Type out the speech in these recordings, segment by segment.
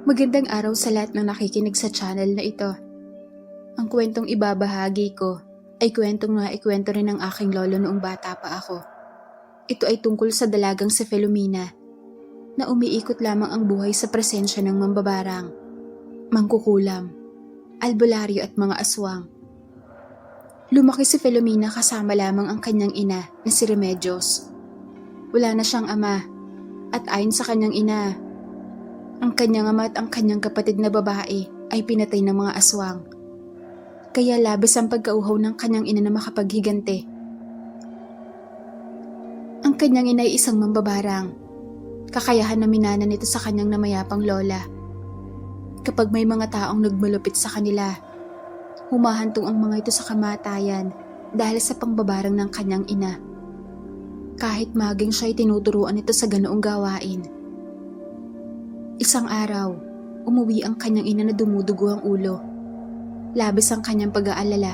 Magandang araw sa lahat ng nakikinig sa channel na ito. Ang kwentong ibabahagi ko ay kwentong naikwento rin ng aking lolo noong bata pa ako. Ito ay tungkol sa dalagang si Filomena na umiikot lamang ang buhay sa presensya ng mambabarang, mangkukulam, albularyo at mga aswang. Lumaki si Filomena kasama lamang ang kanyang ina na si Remedios. Wala na siyang ama at ayon sa kanyang ina, ang kanyang ama at ang kanyang kapatid na babae ay pinatay ng mga aswang. Kaya labis ang pagkauhaw ng kanyang ina na makapaghigante. Ang kanyang ina ay isang mambabarang. Kakayahan na minana nito sa kanyang namayapang lola. Kapag may mga taong nagmalupit sa kanila, humahantong ang mga ito sa kamatayan dahil sa pangbabarang ng kanyang ina. Kahit maging siya ay tinuturuan ito sa ganoong gawain. Isang araw, umuwi ang kanyang ina na dumudugo ang ulo. Labis ang kanyang pag-aalala.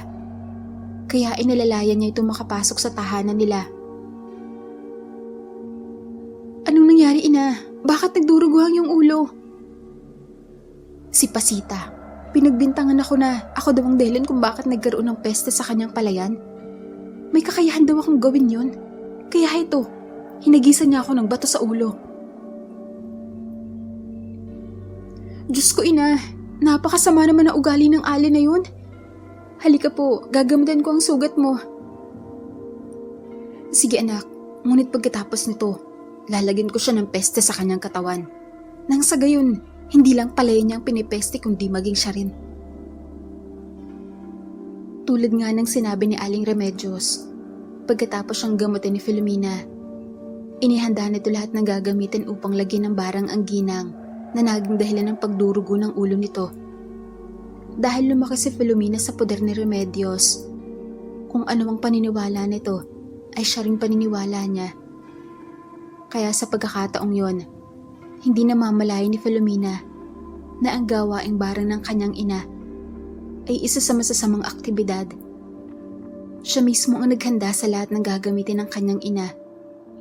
Kaya inalalayan niya itong makapasok sa tahanan nila. Anong nangyari, ina? Bakit nagdurugo ang iyong ulo? Si Pasita. Pinagbintangan ako na ako daw ang dahilan kung bakit nagkaroon ng peste sa kanyang palayan. May kakayahan daw akong gawin yun. Kaya ito, hinagisan niya ako ng bato sa ulo. Diyos ko, ina, napakasama naman ang ugali ng alin na yun. Halika po, gagamitan ko ang sugat mo. Sige anak, ngunit pagkatapos nito, lalagyan ko siya ng peste sa kanyang katawan. Nang sa gayon, hindi lang palayan niya ang pinipeste kundi maging siya rin. Tulad nga ng sinabi ni Aling Remedios, pagkatapos siyang gamutin ni Filomena, inihanda nito lahat ng gagamitin upang lagyan ng barang ang ginang na naging dahilan ng pagdurugo ng ulo nito. Dahil lumaki si Filomena sa poder ni Remedios, kung ano ang paniniwala nito ay siya ring paniniwala niya. Kaya sa pagkakataong yon, hindi namamalayan ni Filomena na ang gawaing barang ng kanyang ina ay isa sa masasamang aktibidad. Siya mismo ang naghanda sa lahat ng gagamitin ng kanyang ina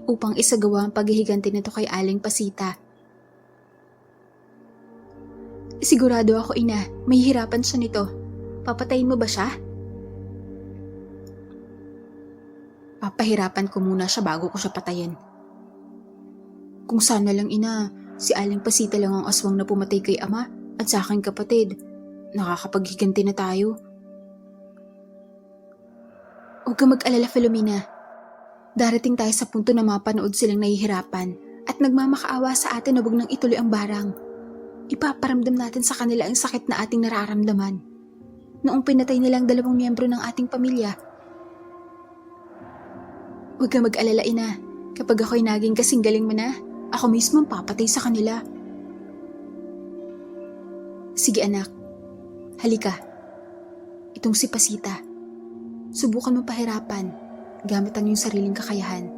upang isagawa ang paghihiganti nito kay Aling Pasita. Sigurado ako, ina, may hirapan siya nito. Papatayin mo ba siya? Papahirapan ko muna siya bago ko siya patayin. Kung sana lang, ina, si Aling Pasita lang ang aswang na pumatay kay ama at sa aking kapatid. Nakakapaghiganti na tayo. Huwag kang mag-alala, Filomena. Darating tayo sa punto na mapanood silang nahihirapan at nagmamakaawa sa atin na huwag nang ituloy ang barang. Ipaparamdam natin sa kanila ang sakit na ating nararamdaman noong pinatay nilang 2 miyembro ng ating pamilya. Huwag kang mag-alala, ina. Kapag ako'y naging kasing galing mo na, ako mismo ang papatay sa kanila. Sige anak, halika. Itong si Pasita. Subukan mo pahirapan gamit ang iyong sariling kakayahan.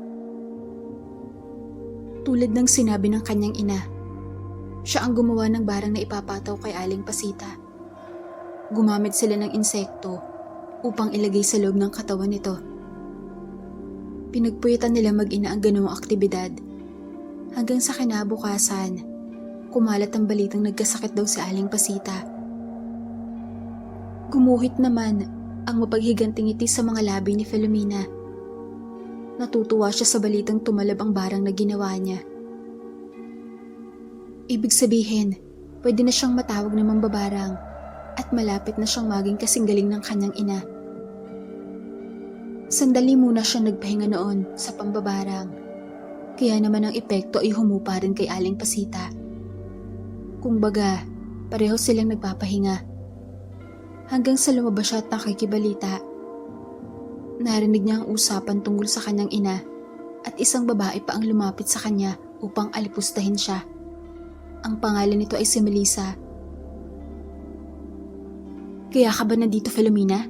Tulad ng sinabi ng kanyang ina, siya ang gumawa ng barang na ipapataw kay Aling Pasita. Gumamit sila ng insekto upang ilagay sa loob ng katawan nito. Pinagpuyitan nila mag-ina ang ganoong aktibidad hanggang sa kinabukasan, kumalat ang balitang nagkasakit daw si Aling Pasita. Gumuhit naman ang mapaghiganting ngiti sa mga labi ni Filomena. Natutuwa siya sa balitang tumalab ang barang na ginawa niya. Ibig sabihin, pwede na siyang matawag na mambabarang at malapit na siyang maging kasing galing ng kanyang ina. Sandali muna siyang nagpahinga noon sa pambabarang, kaya naman ang epekto ay humupa rin kay Aling Pasita. Kumbaga, pareho silang nagpapahinga. Hanggang sa lumabas siya at nakikibalita. Narinig niya ang usapan tungkol sa kanyang ina at isang babae pa ang lumapit sa kanya upang alipustahin siya. Ang pangalan nito ay si Melissa. Kaya ka ba nandito, Filomena?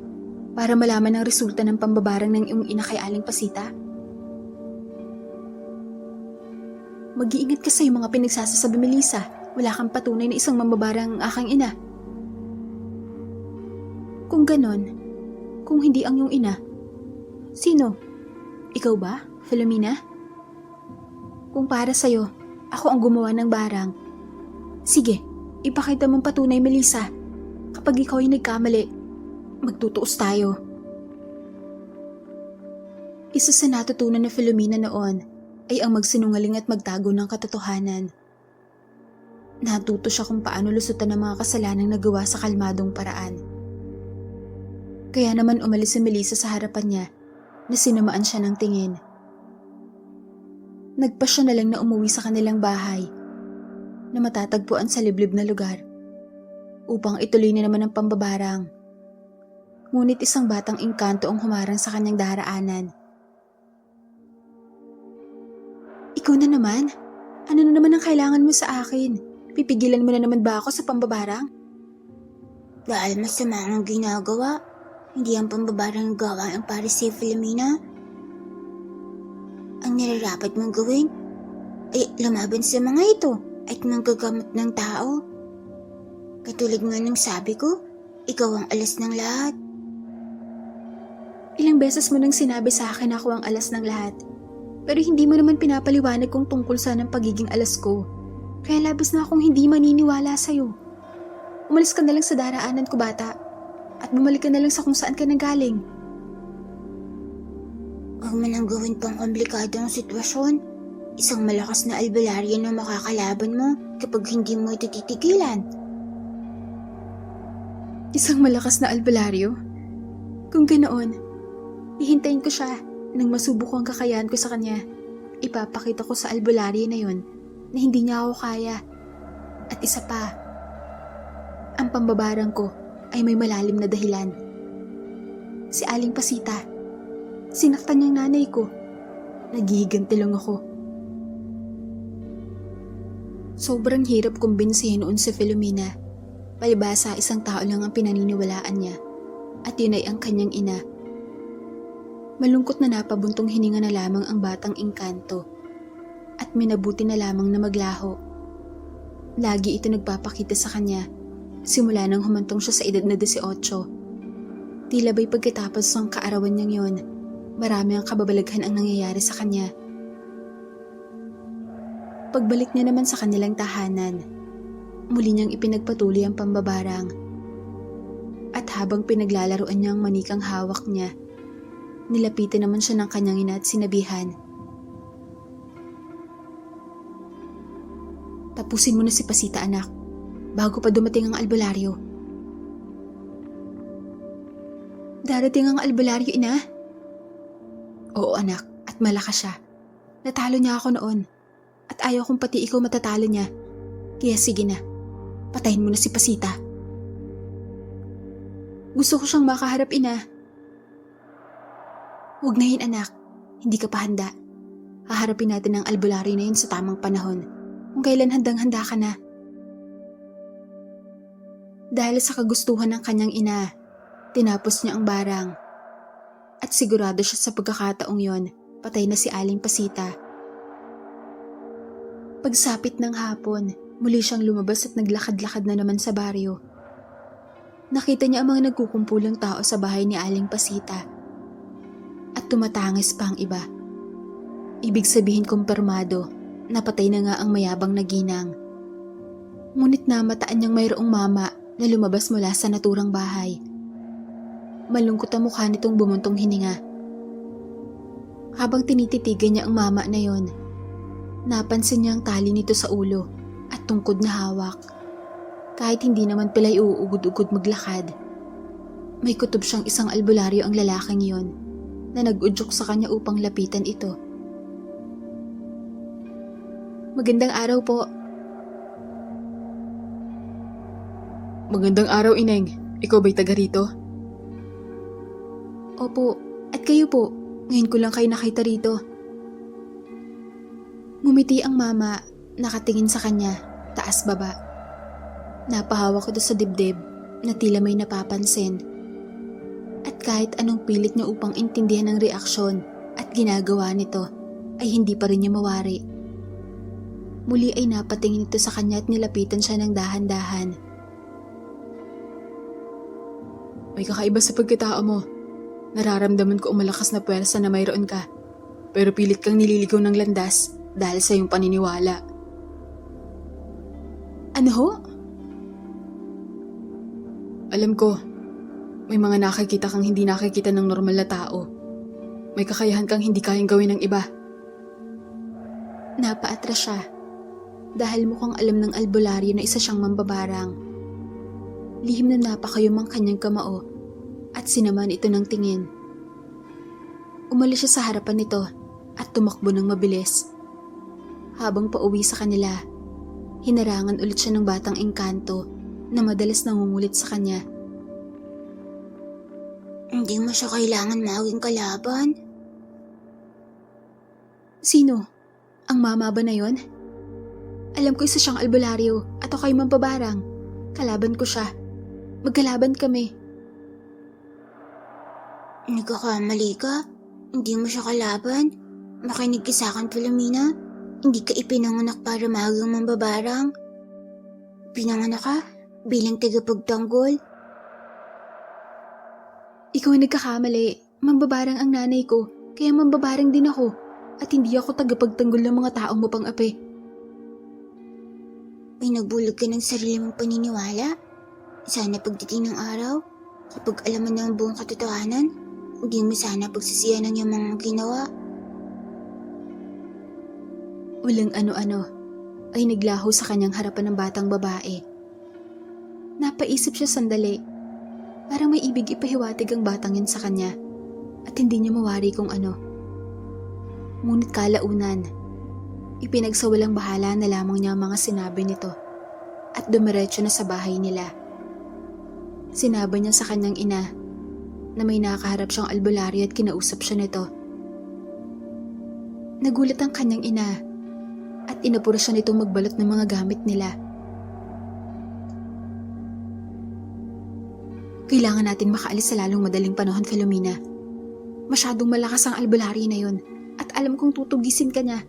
Para malaman ang resulta ng pambabarang ng iyong ina kay Aling Pasita? Mag-iingat ka sa iyong mga pinagsasasabi, Melissa. Wala kang patunay na isang mambabarang ang aking ina. Kung ganon, kung hindi ang iyong ina, sino? Ikaw ba, Filomena? Kung para sa'yo, ako ang gumawa ng barang, sige, Ipakita mong patunay, Melissa. Kapag ikaw ay nagkamali, magtutuos tayo. Isa sa natutunan ni Filomena noon ay ang magsinungaling at magtago ng katotohanan. Natuto siya kung paano lusutan ang mga kasalanang nagawa sa kalmadong paraan. Kaya naman umalis si Melissa sa harapan niya na sinamaan siya ng tingin. Nagpa siya na lang na umuwi sa kanilang bahay na matatagpuan sa liblib na lugar upang ituloy na naman ang pambabarang. Ngunit isang batang engkanto ang humarang sa kanyang daraanan. Ikaw na naman? Ano na naman ang kailangan mo sa akin? Pipigilan mo na naman ba ako sa pambabarang? Dahil masama ang ginagawa, hindi ang pambabarang gawa ang para si Filomena. Ang nararapat mong gawin ay lumaban sa mga ito at manggagamot ng tao. Katulad nga ng sabi ko, ikaw ang alas ng lahat. Ilang beses mo nang sinabi sa akin na ako ang alas ng lahat. Pero hindi mo naman pinapaliwanag kung tungkol saan ang pagiging alas ko. Kaya labis na akong hindi maniniwala sa'yo. Umalis ka na lang sa daraanan ko, bata. At bumalik ka na lang sa kung saan ka nanggaling. Huwag mo nang gawin pang komplikado ang sitwasyon. Isang malakas na albularyo na makakalaban mo kapag hindi mo ito titigilan. Isang malakas na albularyo? Kung ganoon, hihintayin ko siya nang masubok ang kakayahan ko sa kanya. Ipapakita ko sa albularyo na yon na hindi niya ako kaya. At isa pa, ang pambabarang ko ay may malalim na dahilan. Si Aling Pasita, sinaktan niyang nanay ko. Naghihiganti lang ako. Sobrang hirap kumbinsihin noon si Filomena. Palibhasa isang tao lang ang pinaniniwalaan niya at yun ay ang kanyang ina. Malungkot na napabuntong hininga na lamang ang batang engkanto at minabuti na lamang na maglaho. Lagi ito nagpapakita sa kanya simula nang humantong siya sa edad na 18. Tila ba'y pagkatapos ng kaarawan niyang yon, marami ang kababalaghan ang nangyayari sa kanya. Pagbalik niya naman sa kanilang tahanan, muli niyang ipinagpatuloy ang pambabarang. At habang pinaglalaroan niya ang manikang hawak niya, nilapitan naman siya ng kanyang ina at sinabihan, "Tapusin mo na si Pasita, anak, bago pa dumating ang albularyo." "Darating ang albularyo, ina?" "Oo, anak, at malakas siya. Natalo niya ako noon, at ayaw kong pati ikaw matatalo niya. Kaya sige na, patayin mo na si Pasita." "Gusto ko siyang makaharap, ina." "Huwag na yun, anak. Hindi ka pa handa. Haharapin natin ang albularyo na yun sa tamang panahon, kung kailan handang-handa ka na." Dahil sa kagustuhan ng kanyang ina, tinapos niya ang barang. At sigurado siya sa pagkakataong yon, patay na si Aling Pasita. Pagsapit ng hapon, muli siyang lumabas at naglakad-lakad na naman sa baryo. Nakita niya ang mga nagkukumpulang tao sa bahay ni Aling Pasita. At tumatangis pa ang iba. Ibig sabihin kumpirmado, napatay na nga ang mayabang na ginang. Ngunit namataan niyang mayroong mama na lumabas mula sa naturang bahay. Malungkot ang mukha nitong bumuntong hininga. Habang tinititigan niya ang mama na yon, napansin niya ang tali nito sa ulo at tungkod na hawak. Kahit hindi naman pila'y uugod-ugod maglakad, may kutob siyang isang albularyo ang lalaking yon na nag-udyok sa kanya upang lapitan ito. "Magandang araw po." "Magandang araw, Ineng. Ikaw ba'y taga rito?" "Opo, at kayo po? Ngayon ko lang kayo nakita rito." Ngumiti ang mama, nakatingin sa kanya, taas baba. Napahawak ito sa dibdib na tila may napapansin. At kahit anong pilit niya upang intindihan ang reaksyon at ginagawa nito, ay hindi pa rin niya mawari. Muli ay napatingin ito sa kanya at nilapitan siya ng dahan-dahan. "May kakaiba sa pagkatao mo. Nararamdaman ko ang malakas na puwersa na mayroon ka. Pero pilit kang nililigaw ng landas dahil sa iyong paniniwala." "Ano ho? Alam ko, may mga nakikita kang hindi nakikita ng normal na tao. May kakayahan kang hindi kayang gawin ng iba. Napaatras siya dahil mukhang alam ng albularyo na isa siyang mambabarang. Lihim na napakayom ang kanyang kamao at sinaman ito ng tingin. Umalis siya sa harapan nito at tumakbo ng mabilis. Habang pauwi sa kanila, hinarangan ulit siya ng batang engkanto na madalas nangungulit sa kanya. Hindi mo siya kailangan maging kalaban. Sino? Ang mama ba na yon? Alam ko isa siyang albularyo at ako ay mampabarang. Kalaban ko siya. Magkalaban kami. Nagkakamali ka. Hindi mo siya kalaban. Makinig ka sa akin, Filomena. Hindi ka ipinanganak para maging mambabarang. Pinanganak ka bilang tagapagtanggol. Ikaw ang nagkakamali. Mambabarang ang nanay ko, kaya mambabarang din ako. At hindi ako tagapagtanggol ng mga taong mapang-api. May nagbulog ka ng sarili mong paniniwala. Sana pagdating ng araw, kapag alam mo na ang buong katotohanan, hindi mo sana pagsisiyan ng iyong mga ginawa. Walang ano-ano ay naglaho sa kanyang harapan ng batang babae. Napaisip siya sandali. Parang may ibig ipahiwatig ang batang yun sa kanya at hindi niya mawari kung ano. Ngunit kalaunan, ipinagsawalang bahala na lamang niya ang mga sinabi nito at dumiretso na sa bahay nila. Sinabi niya sa kanyang ina na may nakaharap siyang albularyo at kinausap siya nito. Nagulat ang kanyang ina at inapuro siya nito magbalot ng mga gamit nila. Kailangan natin makaalis sa lalong madaling panahon, Filomena. Masyadong malakas ang albularyo na yun at alam kong tutugisin ka niya.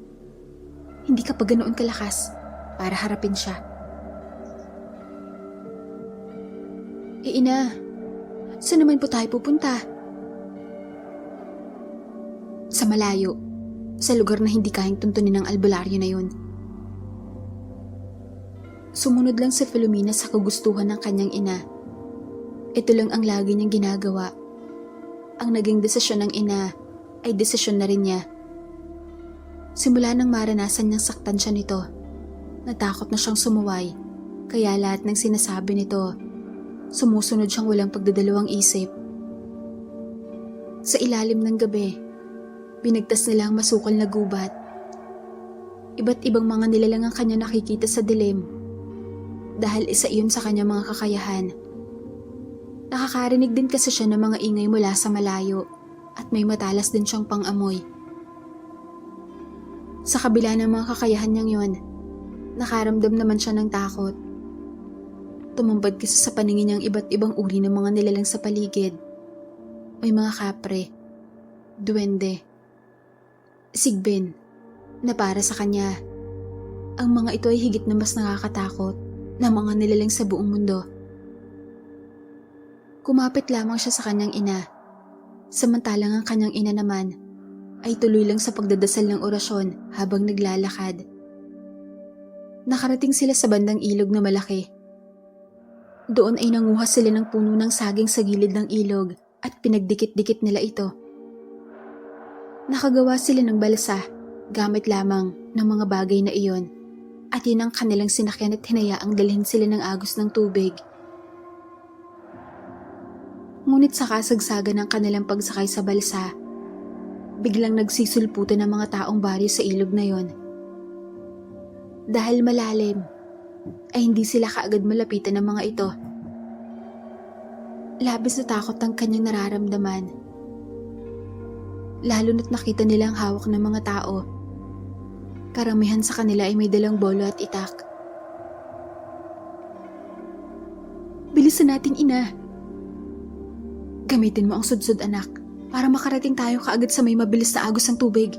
Hindi ka pa ganoon kalakas para harapin siya. Ina, saan naman po tayo pupunta? Sa malayo, sa lugar na hindi kayang tuntunin ng albularyo na yun. Sumunod lang si Filomena sa kagustuhan ng kanyang ina. Ito lang ang lagi niyang ginagawa. Ang naging desisyon ng ina ay desisyon na rin niya. Simula nang maranasan niyang saktan siya nito, natakot na siyang sumuway, kaya lahat ng sinasabi nito, sumusunod siyang walang pagdadalawang isip. Sa ilalim ng gabi, binigtas nila ang masukal na gubat. Iba't ibang mga nilalang ang kanya nakikita sa dilim, dahil isa iyon sa kanya mga kakayahan. Nakakarinig din kasi siya ng mga ingay mula sa malayo at may matalas din siyang pang-amoy. Sa kabila ng mga kakayahan niyang yon, nakaramdam naman siya ng takot. Tumambad kasi sa paningin niyang iba't ibang uri ng mga nilalang sa paligid. May mga kapre, duwende, sigbin, na para sa kanya. Ang mga ito ay higit na mas nakakatakot na mga nilalang sa buong mundo. Kumapit lamang siya sa kanyang ina, samantalang ang kanyang ina naman ay tuloy lang sa pagdadasal ng orasyon habang naglalakad. Nakarating sila sa bandang ilog na malaki. Doon ay nanguha sila ng puno ng saging sa gilid ng ilog at pinagdikit-dikit nila ito. Nakagawa sila ng balsa gamit lamang ng mga bagay na iyon at yun ang kanilang sinakyan at hinayaang dalhin sila ng agos ng tubig. Ngunit sa kasagsagan ng kanilang pagsakay sa balsa, biglang nagsisulputan ng mga taong baryo sa ilog na yon. Dahil malalim, ay hindi sila kaagad malapitan ng mga ito. Labis na takot ang kanyang nararamdaman. Lalo na't nakita nilang hawak ng mga tao. Karamihan sa kanila ay may dalang bolo at itak. Bilisan natin, ina. Gamitin mo ang sudsud, anak, para makarating tayo kaagad sa may mabilis na agos ng tubig.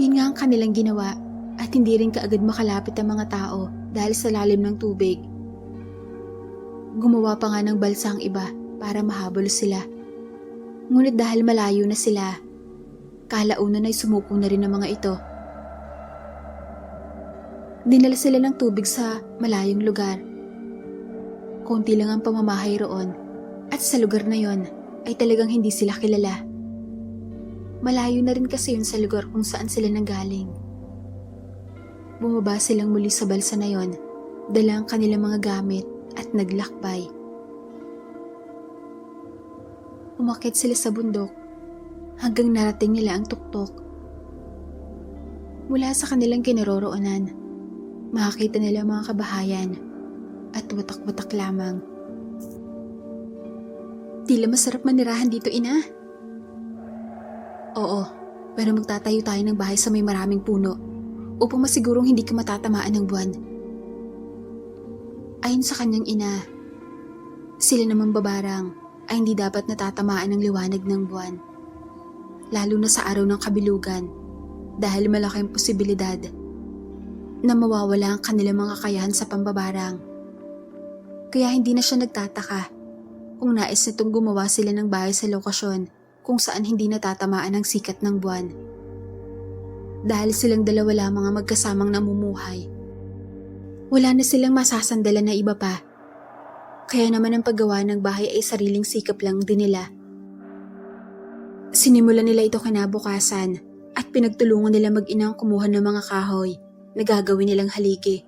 Yun nga ang kanilang ginawa at hindi rin kaagad makalapit ang mga tao dahil sa lalim ng tubig. Gumawa pa nga ng balsa ang iba para mahabol sila. Ngunit dahil malayo na sila, kalaunan ay sumuko na rin ang mga ito. Dinala sila ng tubig sa malayong lugar. konti lang ang pamamahay roon at sa lugar na yon ay talagang hindi sila kilala. Malayo na rin kasi yun sa lugar kung saan sila nanggaling. Bumaba silang muli sa balsa na yon, dala ang kanilang mga gamit at naglakbay. Umakyat sila sa bundok hanggang narating nila ang tuktok. Mula sa kanilang kinaroroonan, makakita nila mga kabahayan at watak-watak lamang. Tila masarap manirahan dito, ina. Oo, pero magtatayo tayo ng bahay sa may maraming puno upang masigurong hindi ka matatamaan ng buwan. Ayon sa kanyang ina, sila namang babarang ay hindi dapat natatamaan ng liwanag ng buwan, lalo na sa araw ng kabilugan dahil malaki ang posibilidad na mawawala ang kanilang mga kakayahan sa pambabarang. Kaya hindi na siya nagtataka kung nais nitong gumawa sila ng bahay sa lokasyon kung saan hindi natatamaan ang sikat ng buwan. Dahil silang dalawa lamang ang magkasamang namumuhay, wala na silang masasandalan na iba pa. Kaya naman ang paggawa ng bahay ay sariling sikap lang din nila. Sinimulan nila ito kinabukasan at pinagtulungan nila mag-inang kumuha ng mga kahoy na gagawin nilang haligi.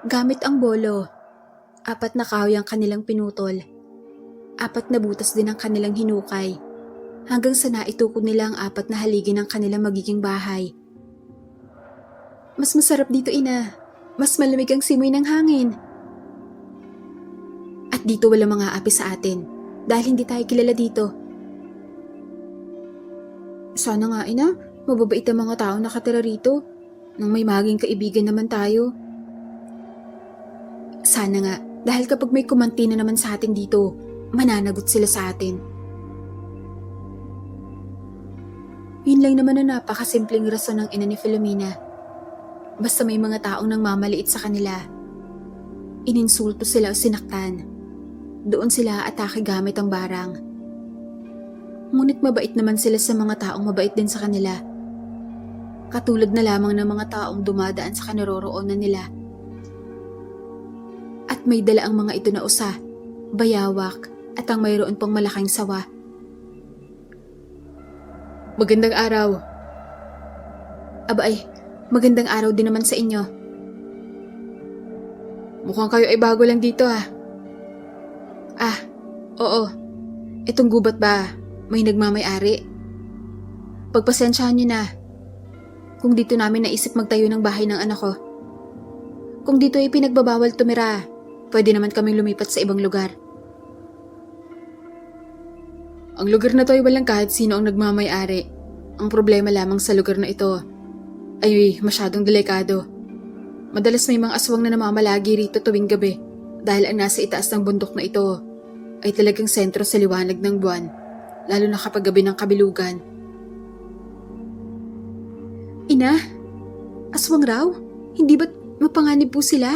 Gamit ang bolo, 4 na kahoy ang kanilang pinutol, 4 na butas din ang kanilang hinukay, hanggang sa naitukod nila ang 4 na haligi ng kanilang magiging bahay. Mas masarap dito, ina. Mas malamig ang simoy ng hangin. At dito wala mga api sa atin dahil hindi tayo kilala dito. Sana nga, ina, mababait ang mga tao nakatira rito nang may maging kaibigan naman tayo. Sana nga, dahil kapag may kumanti na naman sa atin dito, mananagot sila sa atin. Yun lang naman ang napakasimpleng rason ng ina ni Filomena. Basta may mga taong nang mamaliit sa kanila, ininsulto sila o sinaktan, doon sila atake gamit ang barang. Ngunit mabait naman sila sa mga taong mabait din sa kanila. Katulad na lamang ng mga taong dumadaan sa kinaroroonan nila. At may dala ang mga ito na usa, bayawak at ang mayroon pang malaking sawa. Magandang araw. Aba ay, magandang araw din naman sa inyo. Mukhang kayo ay bago lang dito ah. Ah, oo. Itong gubat ba may nagmamay-ari? Pagpasensyahan niyo na. Kung dito namin naisip magtayo ng bahay ng anak ko. Kung dito ay pinagbabawal tumira, pwede naman kaming lumipat sa ibang lugar. Ang lugar na to ay walang kahit sino ang nagmamay-ari. Ang problema lamang sa lugar na ito ay masyadong delikado. Madalas may mga aswang na namamalagi rito tuwing gabi dahil ang nasa itaas ng bundok na ito ay talagang sentro sa liwanag ng buwan, lalo na kapag gabi ng kabilugan. Ina, aswang raw? Hindi ba't mapanganib po sila?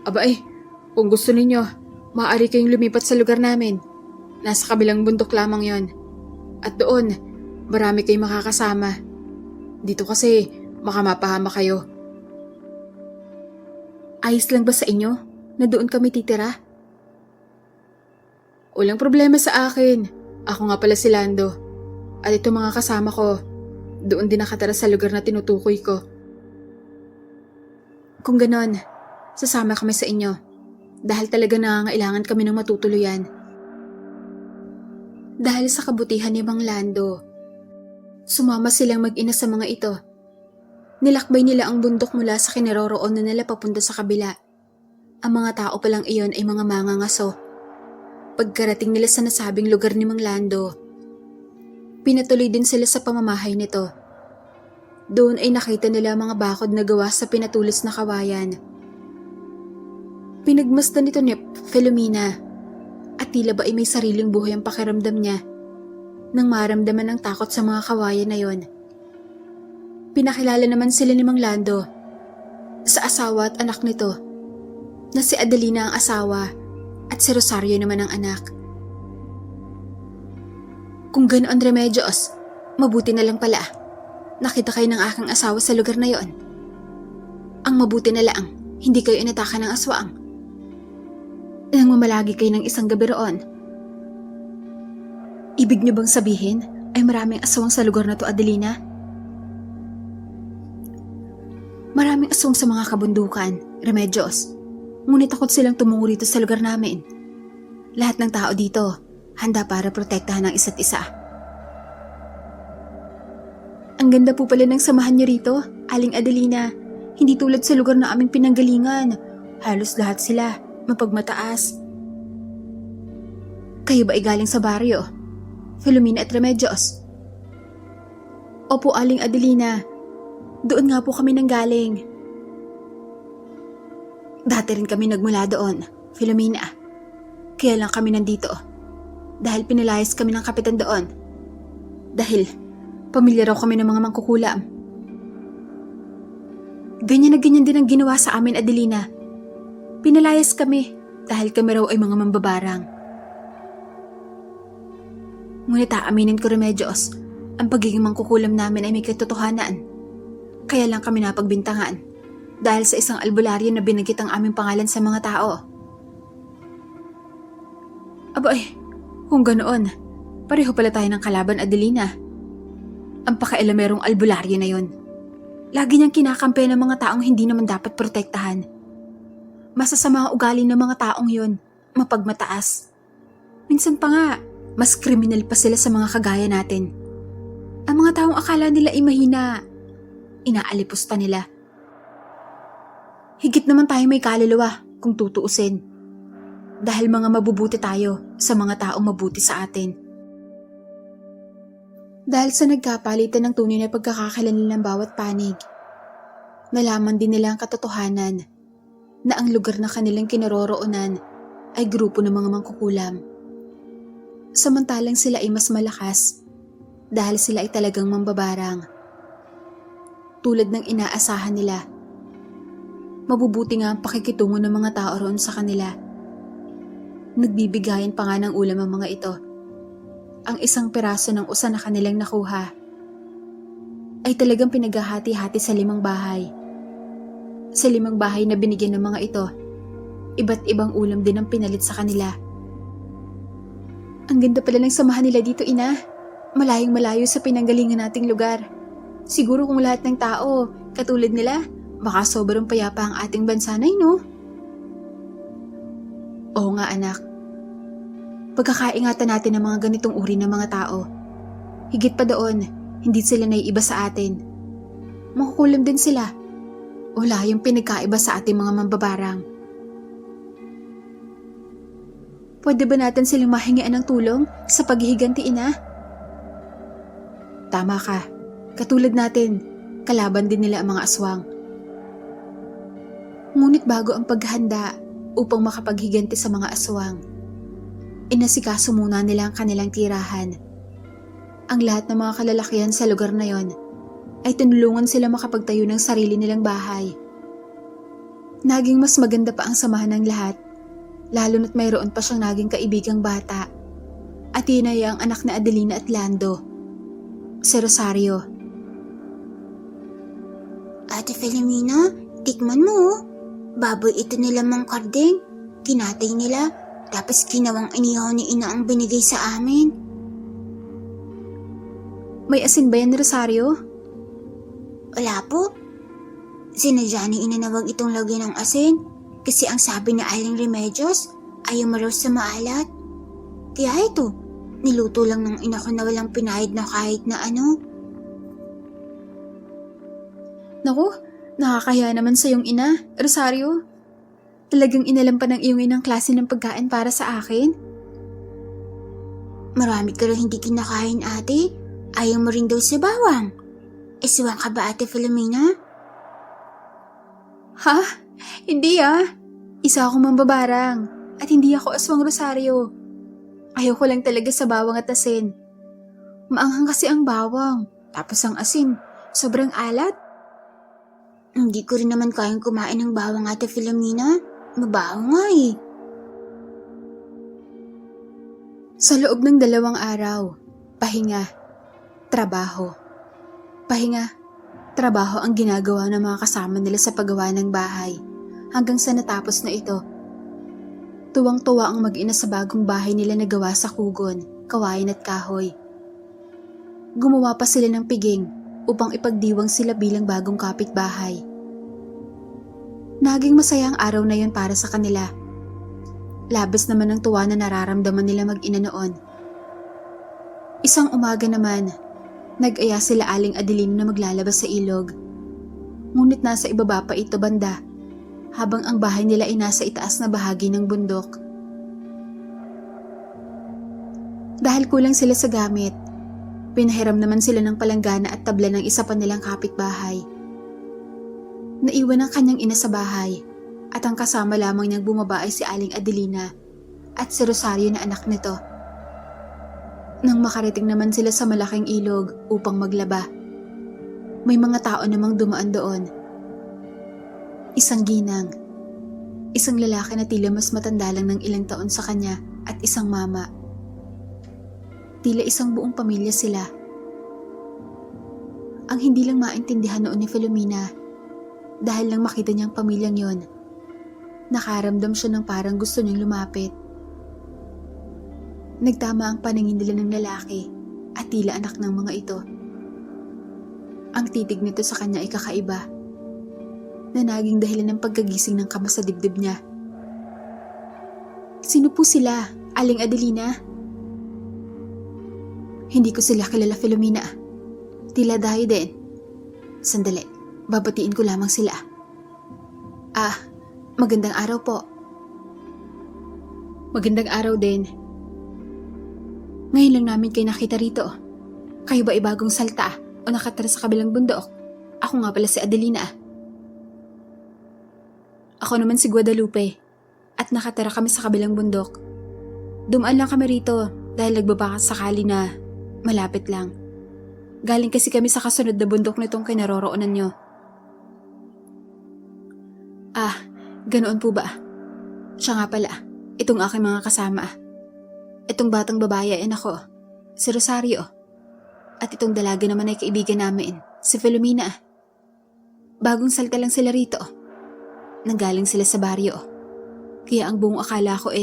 Aba kung gusto ninyo, maaari kayong lumipat sa lugar namin. Nasa kabilang bundok lamang yon. At doon, marami kayong makakasama. Dito kasi, baka mapahama kayo. Ayos lang ba sa inyo na doon kami titira? Walang problema sa akin. Ako nga pala si Lando. At ito mga kasama ko, doon din nakatira sa lugar na tinutukoy ko. Kung ganon, sasama kami sa inyo. Dahil talaga nangangailangan kami ng matutuluyan. Dahil sa kabutihan ni Mang Lando, sumama silang mag-ina sa mga ito. Nilakbay nila ang bundok mula sa kinaroroonan nila papunta sa kabila. Ang mga tao palang iyon ay mga mangangaso. Pagkarating nila sa nasabing lugar ni Mang Lando, pinatuloy din sila sa pamamahay nito. Doon ay nakita nila mga bakod na gawa sa pinatulis na kawayan. Pinagmasdan nito ni Filomena at tila ba ay may sariling buhay ang pakiramdam niya nang maramdaman ng takot sa mga kawayan na yon. Pinakilala naman sila ni Mang Lando sa asawa at anak nito na si Adelina ang asawa at si Rosario naman ang anak. Kung ganoon, Remedios, mabuti na lang pala. Nakita kayo ng aking asawa sa lugar na yon. Ang mabuti na lang, Hindi kayo inatake ng aswang. Nangmamalagi kayo ng isang gabi roon. Ibig niyo bang sabihin ay maraming aswang sa lugar na to, Adelina? Maraming aswang sa mga kabundukan, Remedios. Ngunit takot silang tumungo rito sa lugar namin. Lahat ng tao dito, handa para protektahan ang isa't isa. Ang ganda po pala ng samahan niyo rito, Aling Adelina. Hindi tulad sa lugar na aming pinanggalingan. Halos lahat sila, mapagmataas. Kayo ba ay galing sa baryo? Filomena at Remedios? Opo, Aling Adelina. Doon nga po kami nanggaling. Dati rin kami nagmula doon, Filomena. Kaya lang kami nandito. Dahil pinalayas kami ng kapitan doon. Dahil pamilya raw kami ng mga mangkukulam. Ganyan na ganyan din ang ginawa sa amin, Adelina. Pinalayas kami dahil kami raw ay mga mambabarang. Ngunit aaminin ko, Remedios, ang pagiging mangkukulam namin ay may katotohanan. Kaya lang kami napagbintangan dahil sa isang albularyo na binanggit ang aming pangalan sa mga tao. Abay, kung ganoon, pareho pala tayo ng kalaban, Adelina. Ang pakialamerong albularyo na yon. Lagi niyang kinakampi ng mga taong hindi naman dapat protektahan. Masasama ang ugali ng mga taong yon, mapagmataas. Minsan pa nga, mas kriminal pa sila sa mga kagaya natin. Ang mga taong akala nila ay mahina, inaalipusta nila. Higit naman tayo may kaluluwa kung tutuusin. Dahil mga mabubuti tayo sa mga taong mabuti sa atin. Dahil sa nagkapalitan ng tunay na pagkakakilanlan ng bawat panig, nalaman din nila ang katotohanan na ang lugar na kanilang kinaroroonan ay grupo ng mga mangkukulam. Samantalang sila ay mas malakas dahil sila ay talagang mambabarang. Tulad ng inaasahan nila, mabubuti nga ang pakikitungo ng mga tao roon sa kanila. Nagbibigayan pa nga ng ulam ang mga ito. Ang isang piraso ng usa na kanilang nakuha ay talagang pinaghahati-hati sa 5 bahay. Sa 5 bahay na binigyan ng mga ito, iba't ibang ulam din ang pinalit sa kanila. Ang ganda pala ng samahan nila dito, Ina. Malayong malayo sa pinanggalingan nating lugar. Siguro kung lahat ng tao, katulad nila, baka sobrang payapa ang ating bansa na, no? Oo nga, anak. Pagkakaingatan natin ang mga ganitong uri ng mga tao. Higit pa doon, hindi sila naiiba sa atin. Makukulam din sila. Wala yung pinagkaiba sa ating mga mambabarang. Pwede ba natin silang mahingian ng tulong sa paghihiganti, Ina? Tama ka. Katulad natin, kalaban din nila ang mga aswang. Ngunit bago ang paghahanda upang makapaghiganti sa mga aswang, inasikaso muna nila ang kanilang tirahan. Ang lahat ng mga kalalakihan sa lugar na yon ay tinulungan sila makapagtayo ng sarili nilang bahay. Naging mas maganda pa ang samahan ng lahat, lalo na't mayroon pa siyang naging kaibigang bata. At yun ay ang anak na Adelina at Lando, si Rosario. Ate Filomena, tikman mo. Baboy ito nila Mang Kardeng. Kinatay nila, tapos ginawang inihaw ni Ina ang binigay sa amin. May asin ba yan, Rosario? Wala po. Sinadya ni Ina na wag itong lagyan ng asin kasi ang sabi ni Aling Remedios ayaw mo raw sa maalat. Kaya ito, niluto lang ng ina ko na walang pinahid na kahit na ano. Naku, nakakahiya naman sa iyong ina, Rosario. Talagang inalam pa ng iyong inang klase ng pagkain para sa akin? Marami ka rin hindi kinakain, ate. Ayaw mo rin daw sa bawang. Iswang ka ba, Ate Filomena? Ha? Hindi Isa akong mambabarang at hindi ako aswang, Rosario. Ayaw ko lang talaga sa bawang at asin. Maanghang kasi ang bawang, tapos ang asin, sobrang alat. Hindi ko rin naman kayang kumain ng bawang, Ate Filomena. Mabaho nga eh. Sa loob ng 2 araw, pahinga, trabaho. Pahinga, trabaho ang ginagawa ng mga kasama nila sa paggawa ng bahay hanggang sa natapos na ito. Tuwang-tuwa ang mag-ina sa bagong bahay nila na gawa sa kugon, kawayan at kahoy. Gumawa pa sila ng piging upang ipagdiwang sila bilang bagong kapitbahay. Naging masaya ang araw na yon para sa kanila. Labis naman ang tuwa na nararamdaman nila mag-ina noon. Isang umaga naman, nag-aya sila Aling Adelina na maglalabas sa ilog. Ngunit nasa ibaba pa ito banda, habang ang bahay nila ay nasa itaas na bahagi ng bundok. Dahil kulang sila sa gamit, pinahiram naman sila ng palanggana at tabla ng isa pa nilang kapitbahay. Naiwan ang kanyang ina sa bahay at ang kasama lamang niyang bumaba ay si Aling Adelina at si Rosario na anak nito. Nang makarating naman sila sa malaking ilog upang maglaba, may mga tao namang dumaan doon. Isang ginang, isang lalaki na tila mas matanda lang ng ilang taon sa kanya at isang mama. Tila isang buong pamilya sila. Ang hindi lang maintindihan noon ni Filomena, dahil lang makita niyang pamilyang yon, nakaramdam siya ng parang gusto niyang lumapit. Nagtama ang paningin nila ng lalaki at tila anak ng mga ito. Ang titig nito sa kanya ay kakaiba, na naging dahilan ng pagkagising ng kama sa dibdib niya. Sino po sila, Aling Adelina? Hindi ko sila kilala, Filomena. Tila dayo din. Sandali, babatiin ko lamang sila. Magandang araw po. Magandang araw din. Ngayon lang namin kayo nakita rito. Kayo ba ay bagong salta o nakatira sa kabilang bundok? Ako nga pala si Adelina. Ako naman si Guadalupe at nakatira kami sa kabilang bundok. Dumaan lang kami rito dahil nagbabakas sakali na malapit lang. Galing kasi kami sa kasunod na bundok nitong kinaroroonan nyo. Ganoon po ba? Siya nga pala, itong aking mga kasama. Itong batang babae ay ako, si Rosario. At itong dalaga naman ay kaibigan namin, si Filomena. Bagong salta lang sila rito. Nanggaling sila sa baryo. Kaya ang buong akala ko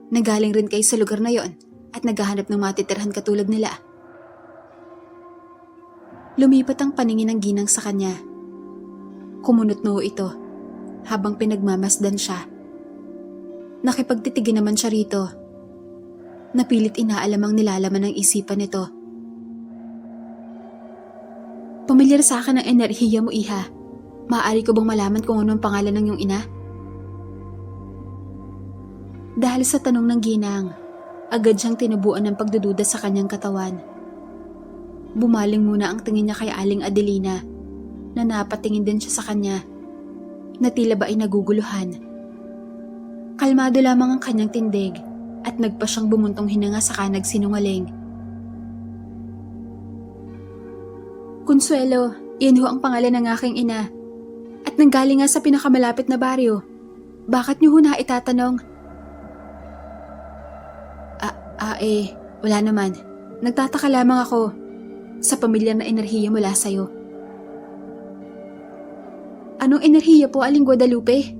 nanggaling rin kayo sa lugar na yon at naghahanap ng matitirhan katulad nila. Lumipat ang paningin ng ginang sa kanya. Kumunot noo ito habang pinagmamasdan siya. Nakipagtitigin naman siya rito. Napilit inaalam ang nilalaman ng isipan nito. Pamilyar sa akin ang enerhiya mo, iha. Maaari ko bang malaman kung ano ang pangalan ng iyong ina? Dahil sa tanong ng ginang, agad siyang tinubuan ng pagdududa sa kanyang katawan. Bumaling muna ang tingin niya kay Aling Adelina, na napatingin din siya sa kanya, na tila ba ay naguguluhan. Kalmado lamang ang kanyang tindig at nagpa siyang bumuntong hinanga saka nagsinungaling. Consuelo, iyan ho ang pangalan ng aking ina. At nanggaling nga sa pinakamalapit na baryo. Bakit niyo ho na itatanong? Wala naman. Nagtataka lamang ako sa pamilyar na enerhiya mula sa'yo. Anong enerhiya po, Aling Guadalupe?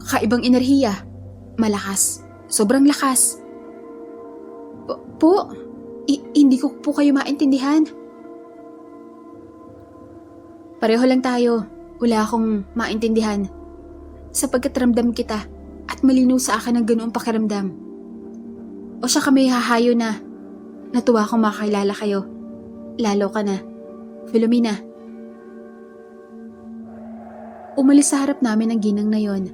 Kaibang enerhiya. Malakas. Sobrang lakas. Hindi ko po kayo maintindihan. Pareho lang tayo. Wala akong maintindihan. Sapagkat ramdam kita at malinaw sa akin ang ganoong pakiramdam. O siya kami hahayo na. Natuwa akong makakilala kayo. Lalo ka na. Filomena. Umalis sa harap namin ang ginang na yon.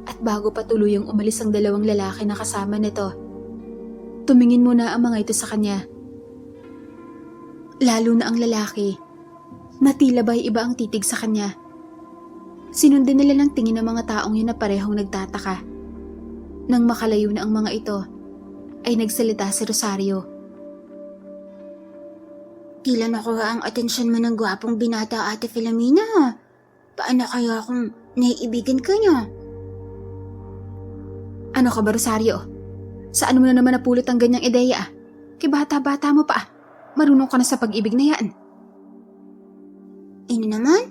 At bago pa tuluyang umalis ang dalawang lalaki na kasama nito, tumingin muna ang mga ito sa kanya. Lalo na ang lalaki, na tila ba'y iba ang titig sa kanya. Sinundan nila ng tingin ng mga taong yun na parehong nagtataka. Nang makalayo na ang mga ito, ay nagsalita si Rosario. Tila nakuha ang atensyon mo ng gwapong binata, Ate Filomena. Paano kaya kung naiibigan ka niya? Ano ka ba, Rosario? Saan mo na naman napulot ang ganyang ideya? Kay bata-bata mo pa. Marunong ka na sa pag-ibig na yan. Naman?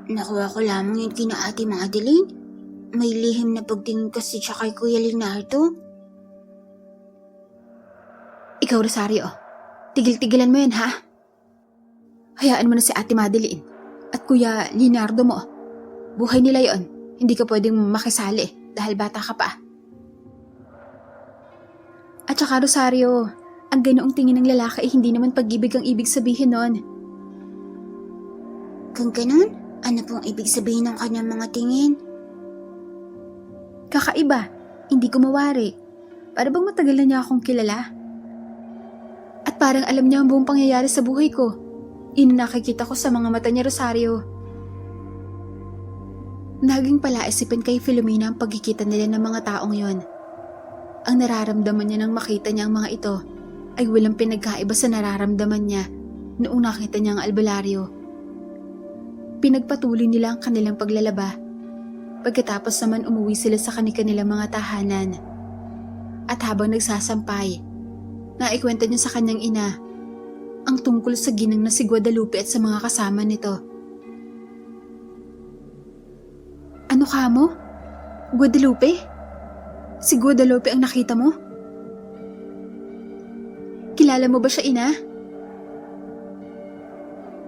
Nakuha ko lamang yun kina Ate Madeline. May lihim na pagtingin kasi siya kay Kuya Leonardo. Ikaw, Rosario, tigil-tigilan mo yan, ha? Hayaan mo na si Ate Madeline at Kuya Leonardo mo. Buhay nila yon. Hindi ka pwedeng makisali dahil bata ka pa. At saka, Rosario, ang ganoong tingin ng lalaki ay hindi naman pag-ibig ang ibig sabihin nun. Kung ganun, ano pong ibig sabihin ng kanyang mga tingin? Kakaiba, hindi ko mawari. Para bang matagal na niya akong kilala? At parang alam niya ang buong pangyayari sa buhay ko. Yun ang nakikita ko sa mga mata niya, Rosario. Naging palaisipan kay Filomena ang pagkikita nila ng mga taong yon. Ang nararamdaman niya nang makita niya ang mga ito ay walang pinagkaiba sa nararamdaman niya noong nakita niya ang albularyo. Pinagpatuloy nila ang kanilang paglalaba. Pagkatapos naman umuwi sila sa kanilang mga tahanan. At habang nagsasampay, naikwento niya sa kanyang ina ang tungkol sa ginang na si Guadalupe at sa mga kasama nito. Ano ka mo? Guadalupe? Si Guadalupe ang nakita mo? Kilala mo ba siya, ina?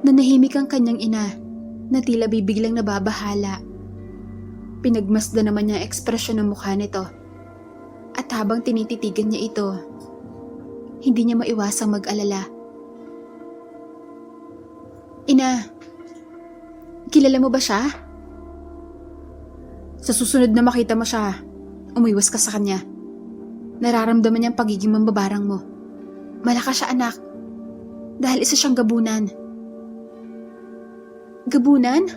Nanahimik ang kanyang ina na tila bibiglang nababahala. Pinagmasdan naman niya ang ekspresyon ng mukha nito. At habang tinititigan niya ito, hindi niya maiwasang mag-alala. Ina, kilala mo ba siya? Sa susunod na makita mo siya, umiwas ka sa kanya. Nararamdaman niya ang pagiging mambabarang mo. Malakas siya, anak. Dahil isa siyang gabunan. Gabunan?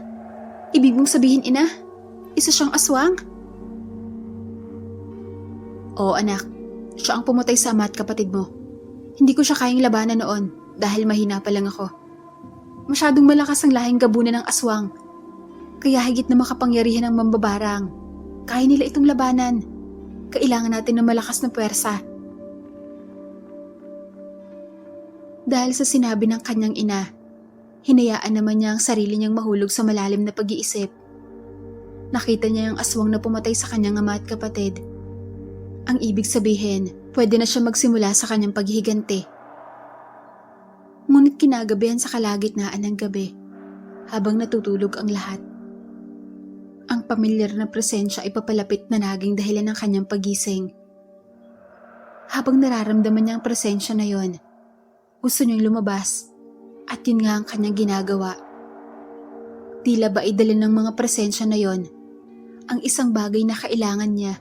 Ibig mong sabihin, ina? Isa siyang aswang? Oo, anak. Siya ang pumatay sa ama at kapatid mo. Hindi ko siya kayang labanan noon dahil mahina pa lang ako. Masyadong malakas ang lahing gabunan ng aswang. Kaya higit na makapangyarihan ng mambabarang. Kaya nila itong labanan. Kailangan natin ng malakas na puwersa. Dahil sa sinabi ng kanyang ina, hinayaan naman niya ang sarili niyang mahulog sa malalim na pag-iisip. Nakita niya ang aswang na pumatay sa kanyang ama at kapatid. Ang ibig sabihin, pwede na siya magsimula sa kanyang paghihiganti. Ngunit kinagabihan sa kalagitnaan ng gabi, habang natutulog ang lahat. Ang pamilyar na presensya ay papalapit na naging dahilan ng kanyang pagising. Habang nararamdaman niya ang presensya na yon, gusto niyang lumabas at yun nga ang kanyang ginagawa. Tila ba ay dala ng mga presensya na yon ang isang bagay na kailangan niya.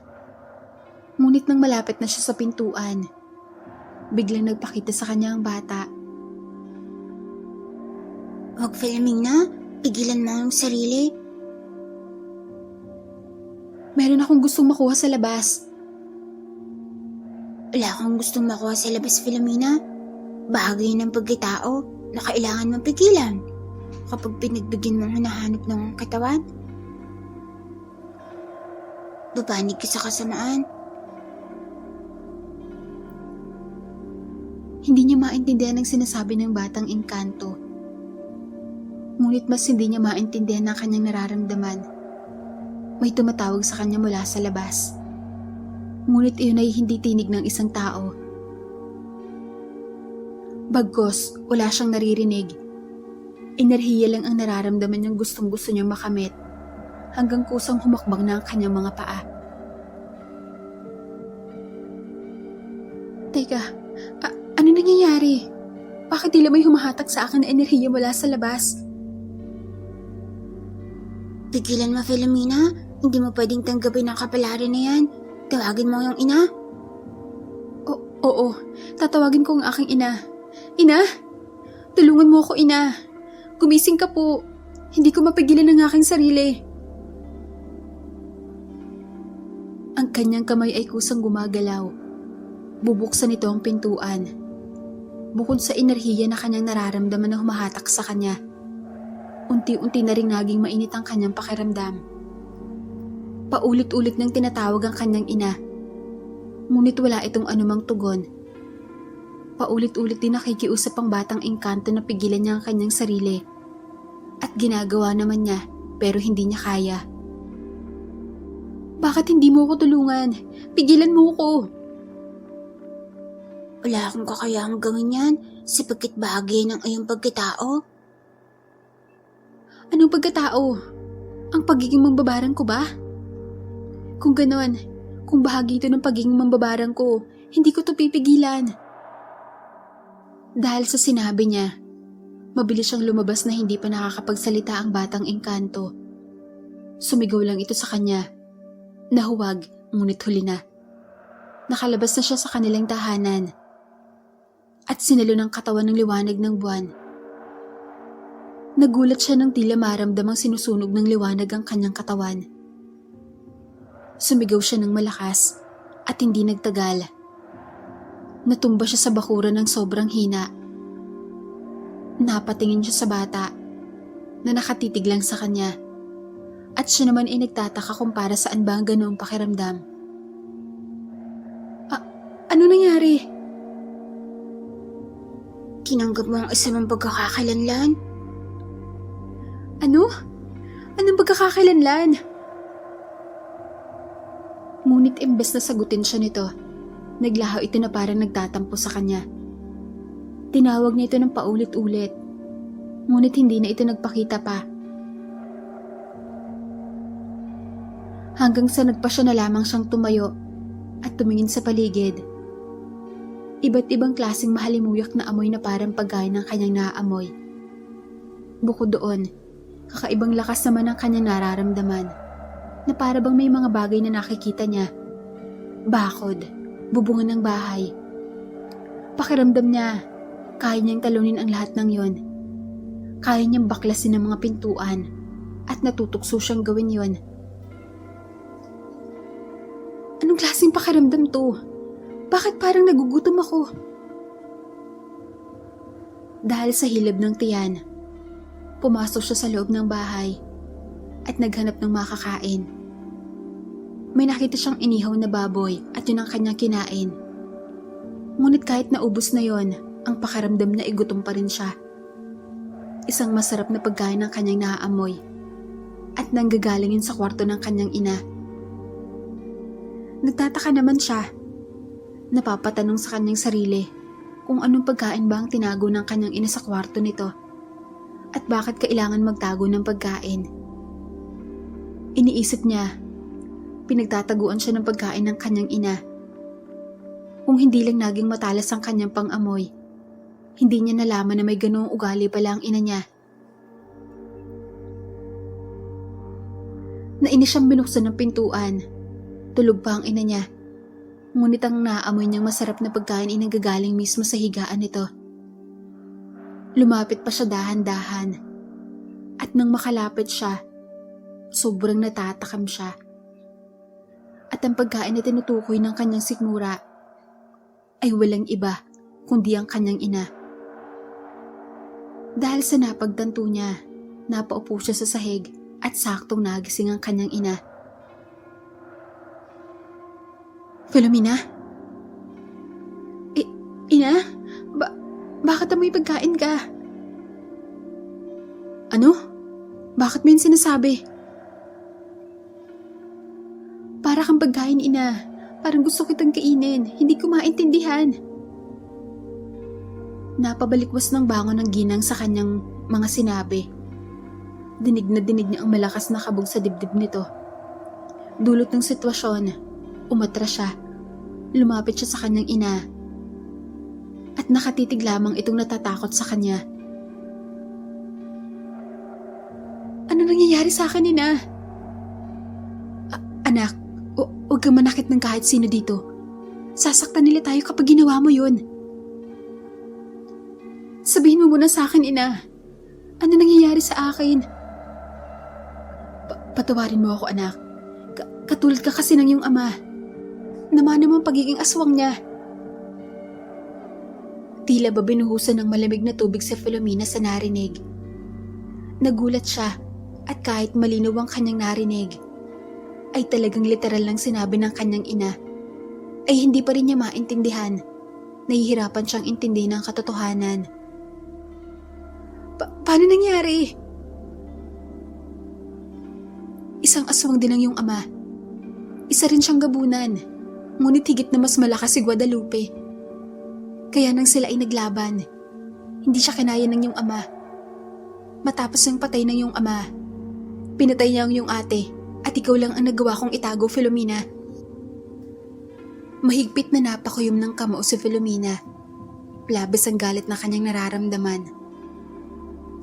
Ngunit nang malapit na siya sa pintuan, biglang nagpakita sa kanya ang bata. Huwag, Filomena. Pigilan mo ang sarili. Meron akong gustong makuha sa labas. Wala akong gustong makuha sa labas, Filomena. Bahagi ng pagkatao na kailangan mong pigilan kapag pinagbigyan mong hinahanap ng katawan. Babanig ka sa kasamaan. Hindi niya maintindihan ang sinasabi ng batang engkanto. Ngunit mas hindi niya maintindihan ang kanyang nararamdaman. May tumatawag sa kanya mula sa labas. Ngunit iyon ay hindi tinig ng isang tao. Bagkus, wala siyang naririnig. Enerhiya lang ang nararamdaman niyang gustong-gusto niyang makamit hanggang kusang humakbang na ang kanyang mga paa. Teka, ano nangyayari? Bakit tila may humahatak sa akin na enerhiya mula sa labas? Pigilan mo, Filomena. Hindi mo pwedeng tanggapin ang kapalaran na yan. Tawagin mo yung ina. Oo, tatawagin ko ang aking ina. Ina? Tulungan mo ako, ina. Gumising ka po. Hindi ko mapigilan ang aking sarili. Ang kanyang kamay ay kusang gumagalaw. Bubuksan nito ang pintuan. Bukod sa enerhiya na kanyang nararamdaman na humahatak sa kanya, unti-unti na rin naging mainit ang kanyang pakiramdam. Paulit-ulit nang tinatawag ang kanyang ina. Ngunit wala itong anumang tugon. Paulit-ulit din nakikiusap ang batang engkanto na pigilan niya ang kanyang sarili. At ginagawa naman niya pero hindi niya kaya. Bakit hindi mo ko tulungan? Pigilan mo ko. Wala akong kakayahang gawin yan sapagkat bagay ng iyong pagkatao. Anong pagkatao? Ang pagiging mambabarang ko ba? Kung ganon, kung bahagi ito ng pagiging mambabarang ko, hindi ko to pipigilan. Dahil sa sinabi niya, mabilis siyang lumabas na hindi pa nakakapagsalita ang batang engkanto. Sumigaw lang ito sa kanya. Nahuwag, ngunit huli na. Nakalabas na siya sa kanilang tahanan at sinalo ng katawan ng liwanag ng buwan. Nagulat siya nang tila maramdamang sinusunog ng liwanag ang kanyang katawan. Sumigaw siya ng malakas at hindi nagtagal. Natumba siya sa bakuran ng sobrang hina. Napatingin siya sa bata na nakatitig lang sa kanya at siya naman ay nagtataka kung para saan ba ang ganoong pakiramdam. Ano nangyari? Tinanggap mo ang isa mong pagkakakilanlan? Ano? Anong pagkakakilanlan? Ngunit imbes na sagutin siya nito, naglaho ito na parang nagtatampo sa kanya. Tinawag niya ito ng paulit-ulit, ngunit hindi na ito nagpakita pa. Hanggang sa nagpa siya na lamang siyang tumayo at tumingin sa paligid. Iba't ibang klaseng mahalimuyak na amoy na parang pagkain ng kanyang naaamoy. Bukod doon, kakaibang lakas naman ang kanyang nararamdaman na para bang may mga bagay na nakikita niya. Bakod, bubungan ng bahay. Pakiramdam niya, kaya niyang talunin ang lahat ng yon. Kaya niyang baklasin ang mga pintuan at natutukso siyang gawin yon. Anong klaseng pakiramdam to? Bakit parang nagugutom ako? Dahil sa hilab ng tiyan, pumasok siya sa loob ng bahay at naghanap ng makakain. May nakita siyang inihaw na baboy at yun ang kanyang kinain. Ngunit kahit naubos na yon, ang pakiramdam niya ay gutom pa rin siya. Isang masarap na pagkain ng kanyang naaamoy at nanggagalingin sa kwarto ng kanyang ina. Nagtataka naman siya. Napapatanong sa kanyang sarili kung anong pagkain ba ang tinago ng kanyang ina sa kwarto nito at bakit kailangan magtago ng pagkain. Iniisip niya, pinagtataguan siya ng pagkain ng kanyang ina. Kung hindi lang naging matalas ang kanyang pang-amoy, hindi niya nalaman na may ganoong ugali pala ang ina niya. Nainis siyang binuksan ng pintuan. Tulog pa ang ina niya. Ngunit ang naamoy niyang masarap na pagkain ay nanggagaling mismo sa higaan nito. Lumapit pa siya dahan-dahan. At nang makalapit siya, sobrang natatakam siya. At ang pagkain na tinutukoy ng kanyang sikmura ay walang iba kundi ang kanyang ina. Dahil sa napagtanto niya, napaupo siya sa sahig at saktong nagising ang kanyang ina. Filomena? Ina? Bakit amoy pagkain ka? Ano? Bakit mo yun sinasabi? Para kang pagkain, ina. Parang gusto kitang kainin. Hindi ko maintindihan. Napabalikwas ng bangon ng ginang sa kanyang mga sinabi. Dinig na dinig niya ang malakas na kabog sa dibdib nito. Dulot ng sitwasyon, umatras siya. Lumapit siya sa kanyang ina. At nakatitig lamang itong natatakot sa kanya. Ano nangyayari sa akin, ina? Anak, huwag kang manakit ng kahit sino dito. Sasaktan nila tayo kapag ginawa mo yun. Sabihin mo muna sa akin, ina. Ano nangyayari sa akin? Patawarin mo ako, anak. Katulad ka kasi ng iyong ama. Naman naman pagiging aswang niya. Tila ba binuhusan ng malamig na tubig sa Filomena sa narinig. Nagulat siya at kahit malinaw ang kanyang narinig, ay talagang literal lang sinabi ng kanyang ina, ay hindi pa rin niya maintindihan. Nahihirapan siyang intindihin ang katotohanan. Paano nangyari? Isang aswang din ang iyong ama. Isa rin siyang gabunan, ngunit higit na mas malakas si Guadalupe. Kaya nang sila ay naglaban, hindi siya kinaya ng iyong ama. Matapos ng patay ng iyong ama, pinatay niya ang iyong ate at ikaw lang ang nagawa kong itago, Filomena. Mahigpit na napakuyom ng kamao si Filomena. Labis ang galit na kanyang nararamdaman.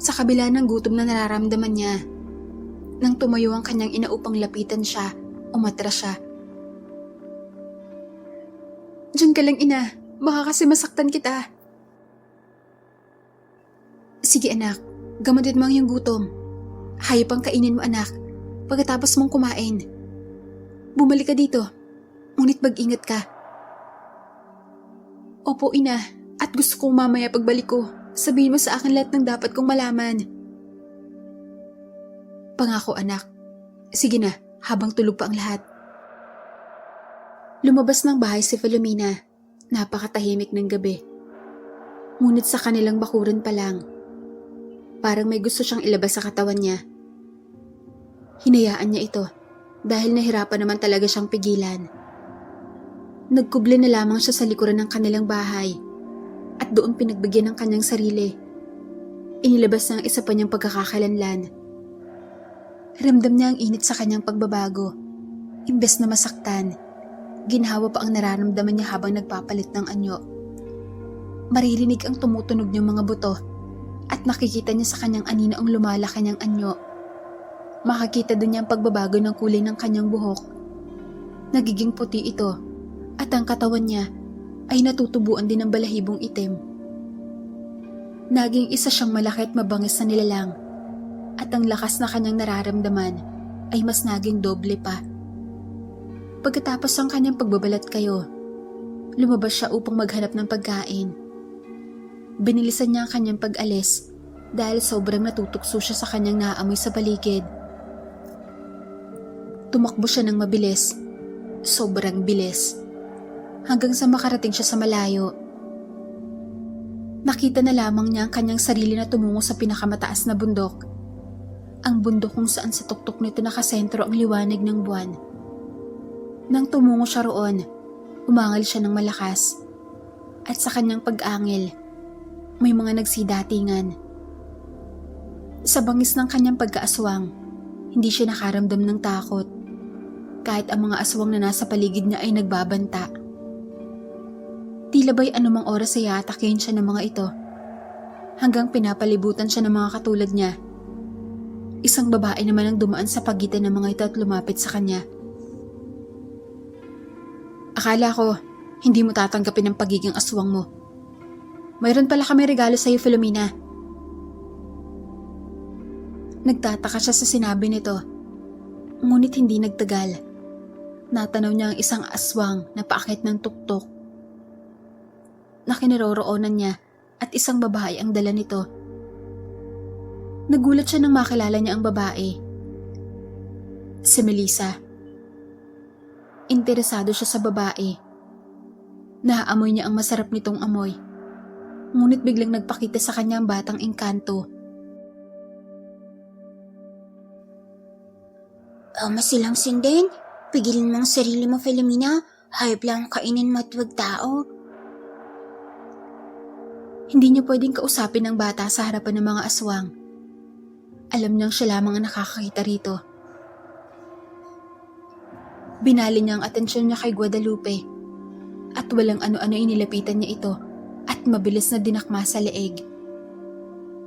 Sa kabila ng gutom na nararamdaman niya, nang tumayo ang kanyang ina upang lapitan siya, umatras siya. Diyan ka lang, ina. Baka kasi masaktan kita. Sige anak, gamutin mo ang iyong gutom. Hayop ang kainin mo, anak, pagkatapos mong kumain. Bumalik ka dito, ngunit mag-ingat ka. Opo, ina, at gusto kong mamaya pagbalik ko, sabihin mo sa akin lahat ng dapat kong malaman. Pangako, anak. Sige na, habang tulog pa ang lahat. Lumabas ng bahay si Filomena. Napakatahimik ng gabi. Ngunit sa kanilang bakuran pa lang, parang may gusto siyang ilabas sa katawan niya. Hinayaan niya ito dahil nahirapan naman talaga siyang pigilan. Nagkubli na lamang siya sa likuran ng kanilang bahay at doon pinagbigyan ng kanyang sarili. Inilabas niya ang isa pa niyang pagkakakilanlan. Ramdam niya ang init sa kanyang pagbabago. Imbes na masaktan, ginhawa pa ang nararamdaman niya habang nagpapalit ng anyo. Maririnig ang tumutunog niyang mga buto at makikita niya sa kanyang anina ang lumalaki niyang anyo. Makikita din niya ang pagbabago ng kulay ng kanyang buhok. Nagiging puti ito at ang katawan niya ay natutubuan din ng balahibong itim. Naging isa siyang malaki at mabangis na nilalang at ang lakas na kanyang nararamdaman ay mas naging doble pa. Pagkatapos ng kanyang pagbabalat kayo, lumabas siya upang maghanap ng pagkain. Binilisan niya ang kanyang pag-alis dahil sobrang natutukso siya sa kanyang naamoy sa paligid. Tumakbo siya ng mabilis, sobrang bilis, hanggang sa makarating siya sa malayo. Nakita na lamang niya ang kanyang sarili na tumungo sa pinakamataas na bundok. Ang bundok kung saan sa tuktok nito nakasentro ang liwanag ng buwan. Nang tumungo siya roon, umangal siya ng malakas. At sa kanyang pag-angil, may mga nagsidatingan. Sa bangis ng kanyang pagkaaswang, hindi siya nakaramdam ng takot. Kahit ang mga aswang na nasa paligid niya ay nagbabanta. Tila ba'y anumang oras ay aatakin siya ng mga ito. Hanggang pinapalibutan siya ng mga katulad niya. Isang babae naman ang dumaan sa pagitan ng mga ito at lumapit sa kanya. Akala ko, hindi mo tatanggapin ang pagiging aswang mo. Mayroon pala kami regalo sa iyo, Filomena. Nagtataka siya sa sinabi nito. Ngunit hindi nagtagal. Natanaw niya ang isang aswang na paakyat ng tuktok. Nakinaroroonan niya at isang babae ang dala nito. Nagulat siya nang makilala niya ang babae. Si Melissa. Interesado siya sa babae. Naaamoy niya ang masarap nitong amoy. Ngunit biglang nagpakita sa kanya ang batang engkanto. Masilang sindin, pigilin mo ang sarili mo, Filomena. Hayop lang kainin mo at wag tao. Hindi niya pwedeng kausapin ang bata sa harapan ng mga aswang. Alam niyang siya lamang ang nakakakita rito. Binali niya ang atensyon niya kay Guadalupe at walang ano-ano inilapitan niya ito at mabilis na dinakma sa leeg.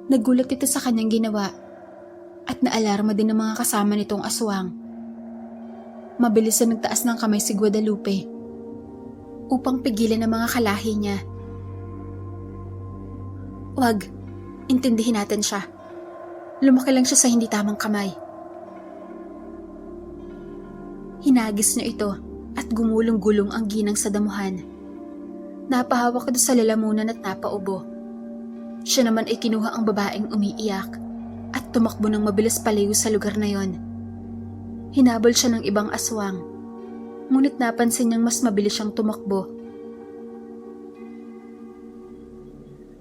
Nagulat ito sa kanyang ginawa at naalarma din ng mga kasama nitong aswang. Mabilis na nagtaas ng kamay si Guadalupe upang pigilan ang mga kalahi niya. Wag, intindihin natin siya. Lumaki lang siya sa hindi tamang kamay. Hinagis niya ito at gumulong-gulong ang ginang sa damuhan. Napahawak ito sa lalamunan at napaubo. Siya naman ay kinuha ang babaeng umiiyak at tumakbo ng mabilis palayo sa lugar na yon. Hinabol siya ng ibang aswang, ngunit napansin niyang mas mabilis siyang tumakbo.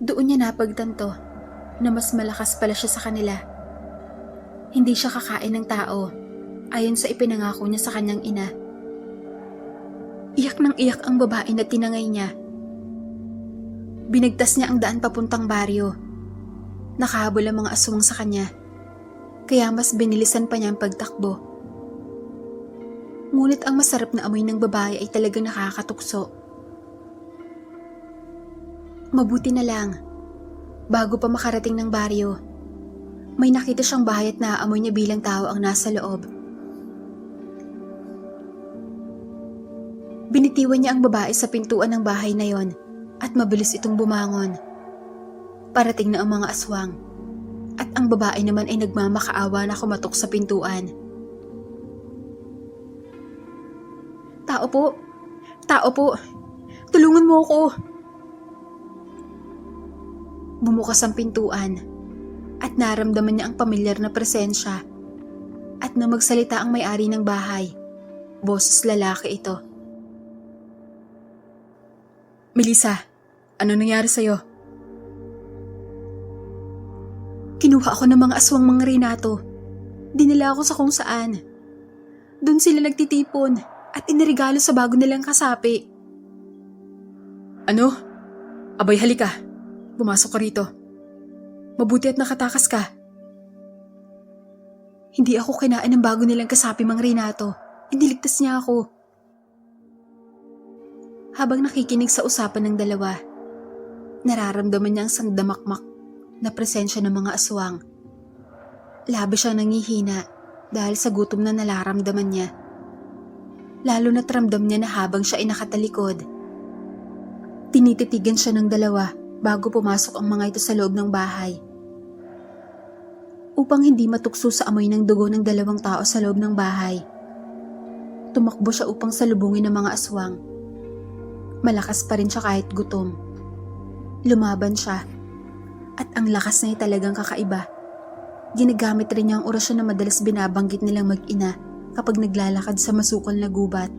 Doon niya napagtanto na mas malakas pala siya sa kanila. Hindi siya kakain ng tao ayon sa ipinangako niya sa kanyang ina. Iyak ng iyak ang babae na tinangay niya. Binigtas niya ang daan papuntang baryo. Nakahabol ang mga aswang sa kanya, kaya mas binilisan pa niya ang pagtakbo. Ngunit ang masarap na amoy ng babae ay talagang nakakatukso. Mabuti na lang, bago pa makarating ng baryo, may nakita siyang bahay at naaamoy niya bilang tao ang nasa loob. Binitiwan niya ang babae sa pintuan ng bahay na yon at mabilis itong bumangon. Parating na ang mga aswang at ang babae naman ay nagmamakaawa na kumatok sa pintuan. Tao po! Tao po! Tulungan mo ako! Bumukas ang pintuan at naramdaman niya ang pamilyar na presensya at na magsalita ang may-ari ng bahay. Boses lalaki ito. Melissa, ano nangyari sa'yo? Kinuha ako ng mga aswang mga Renato. Dinala ako sa kung saan. Doon sila nagtitipon at inirigalo sa bago nilang kasapi. Ano? Abay halika, pumasok ka rito. Mabuti at nakatakas ka. Hindi ako kinain ng bago nilang kasapi mga Renato. Iniligtas niya ako. Habang nakikinig sa usapan ng dalawa, nararamdaman niya ang sandamakmak na presensya ng mga aswang. Labi siyang nangihina dahil sa gutom na nararamdaman niya. Lalo na't ramdam niya na habang siya ay nakatalikod. Tinititigan siya ng dalawa bago pumasok ang mga ito sa loob ng bahay. Upang hindi matukso sa amoy ng dugo ng dalawang tao sa loob ng bahay, tumakbo siya upang salubungin ng mga aswang. Malakas pa rin siya kahit gutom. Lumaban siya. At ang lakas na ay talagang kakaiba. Ginagamit rin niya ang orasyon na madalas binabanggit nilang mag-ina kapag naglalakad sa masukal na gubat.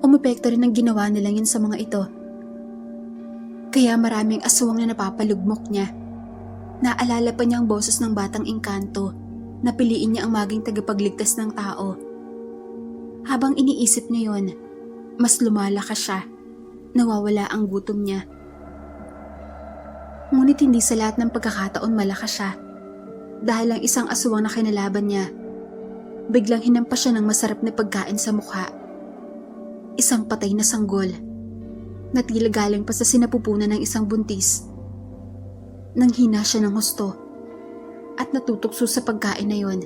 Umepekto rin ang ginawa nilang yun sa mga ito. Kaya maraming aswang na napapalugmok niya. Naalala pa niya ang boses ng batang engkanto na piliin niya ang maging tagapagligtas ng tao. Habang iniisip niya yon, mas lumalakas siya. Nawawala ang gutom niya. Ngunit hindi sa lahat ng pagkakataon malakas siya. Dahil ang isang aswang na kinalaban niya, biglang hinampas siya ng masarap na pagkain sa mukha. Isang patay na sanggol na tila galing pa sa sinapupunan ng isang buntis. Nanghina siya ng husto at natutukso sa pagkain na yon.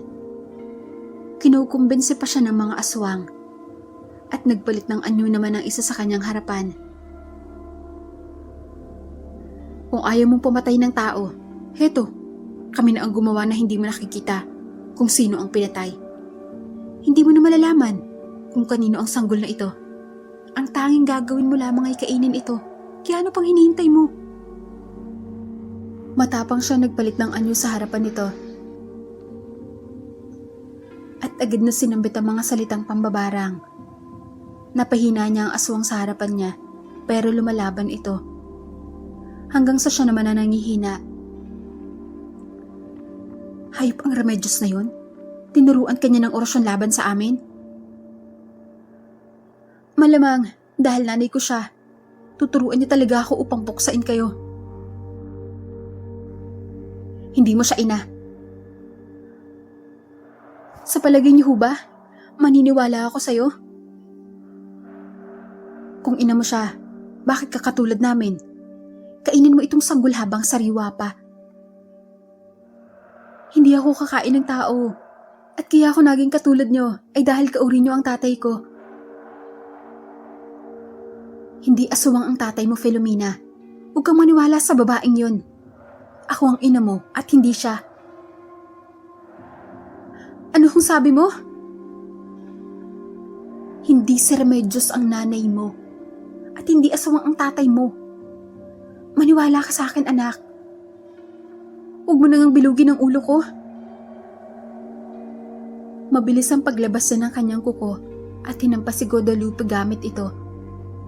Kinukumbinsi pa siya ng mga aswang at nagpalit ng anyo naman ang isa sa kanyang harapan. Kung ayaw mong pumatay ng tao, heto, kami na ang gumawa na hindi mo nakikita kung sino ang pinatay. Hindi mo na malalaman kung kanino ang sanggol na ito. Ang tanging gagawin mo lamang ay kainin ito. Kaya ano pang hinihintay mo? Matapang siya nagpalit ng anyo sa harapan nito. At agad na sinambit ang mga salitang pambabarang. Napahina niya ang aswang sa harapan niya, pero lumalaban ito. Hanggang sa siya naman na nangihina. Hayop ang Remedios na yun? Tinuruan kanya ng orasyon laban sa amin? Malamang, dahil nanay ko siya, tuturuan niya talaga ako upang buksain kayo. Hindi mo siya ina. Sa palagay niyo ba, maniniwala ako sa'yo? Kung ina mo siya, bakit ka katulad namin? Kainin mo itong sanggol habang sariwa pa. Hindi ako kakain ng tao. At kaya ako naging katulad nyo ay dahil kauri nyo ang tatay ko. Hindi aswang ang tatay mo, Filomena. Huwag kang maniwala sa babaeng yun. Ako ang ina mo at hindi siya. Ano kung sabi mo? Hindi si Remedios ang nanay mo. At hindi aswang ang tatay mo. Maniwala ka sa akin, anak. Huwag mo nang bilugin ang ulo ko. Mabilis ang paglabas niya ng kanyang kuko at hinampas si Guadalupe gamit ito.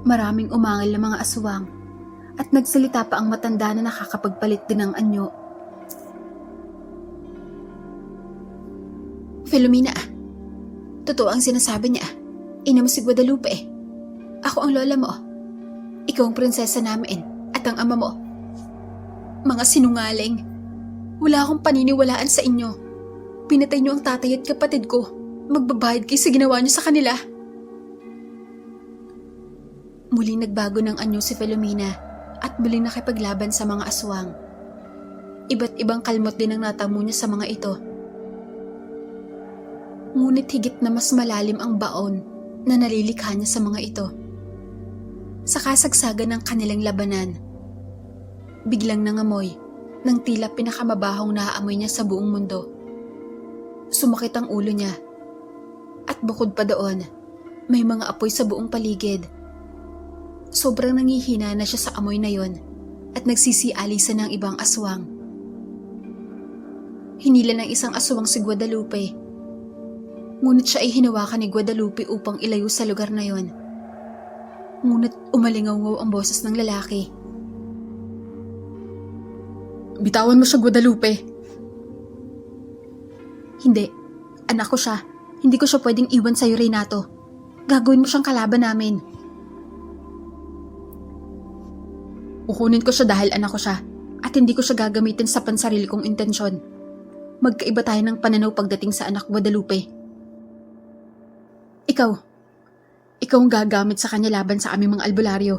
Maraming umangil na mga aswang at nagsalita pa ang matanda na nakakapagpalit din ng anyo. Filomena, totoo ang sinasabi niya. Ina mo si Guadalupe. Ako ang lola mo. Ikaw ang prinsesa namin at ang ama mo. Mga sinungaling. Wala akong paniniwalaan sa inyo. Pinatay niyo ang tatay at kapatid ko. Magbabayad kayo sa ginawa niyo sa kanila. Muling nagbago ng anyo si Filomena at muling nakipaglaban sa mga aswang. Iba't ibang kalmot din ang natamo niya sa mga ito. Ngunit higit na mas malalim ang baon na nalilikha niya sa mga ito. Sa kasagsagan ng kanilang labanan, biglang nangamoy ng tila pinakamabahong naaamoy niya sa buong mundo. Sumakit ang ulo niya. At bukod pa doon, may mga apoy sa buong paligid. Sobrang nangihina na siya sa amoy na yon at nagsisialisan ng ibang aswang. Hinila ng isang aswang si Guadalupe. Ngunit siya ay hinawakan ni Guadalupe upang ilayo sa lugar na yon. Ngunit umalingaw ang boses ng lalaki. Bitawan mo siya, Guadalupe. Hindi, anak ko siya. Hindi ko siya pwedeng iwan sa'yo, Renato. Gagawin mo siyang kalaban namin. Kukunin ko siya dahil anak ko siya at hindi ko siya gagamitin sa pansarili kong intensyon. Magkaiba tayo ng pananaw pagdating sa anak Guadalupe. Ikaw ang gagamit sa kanya laban sa aming mga albularyo.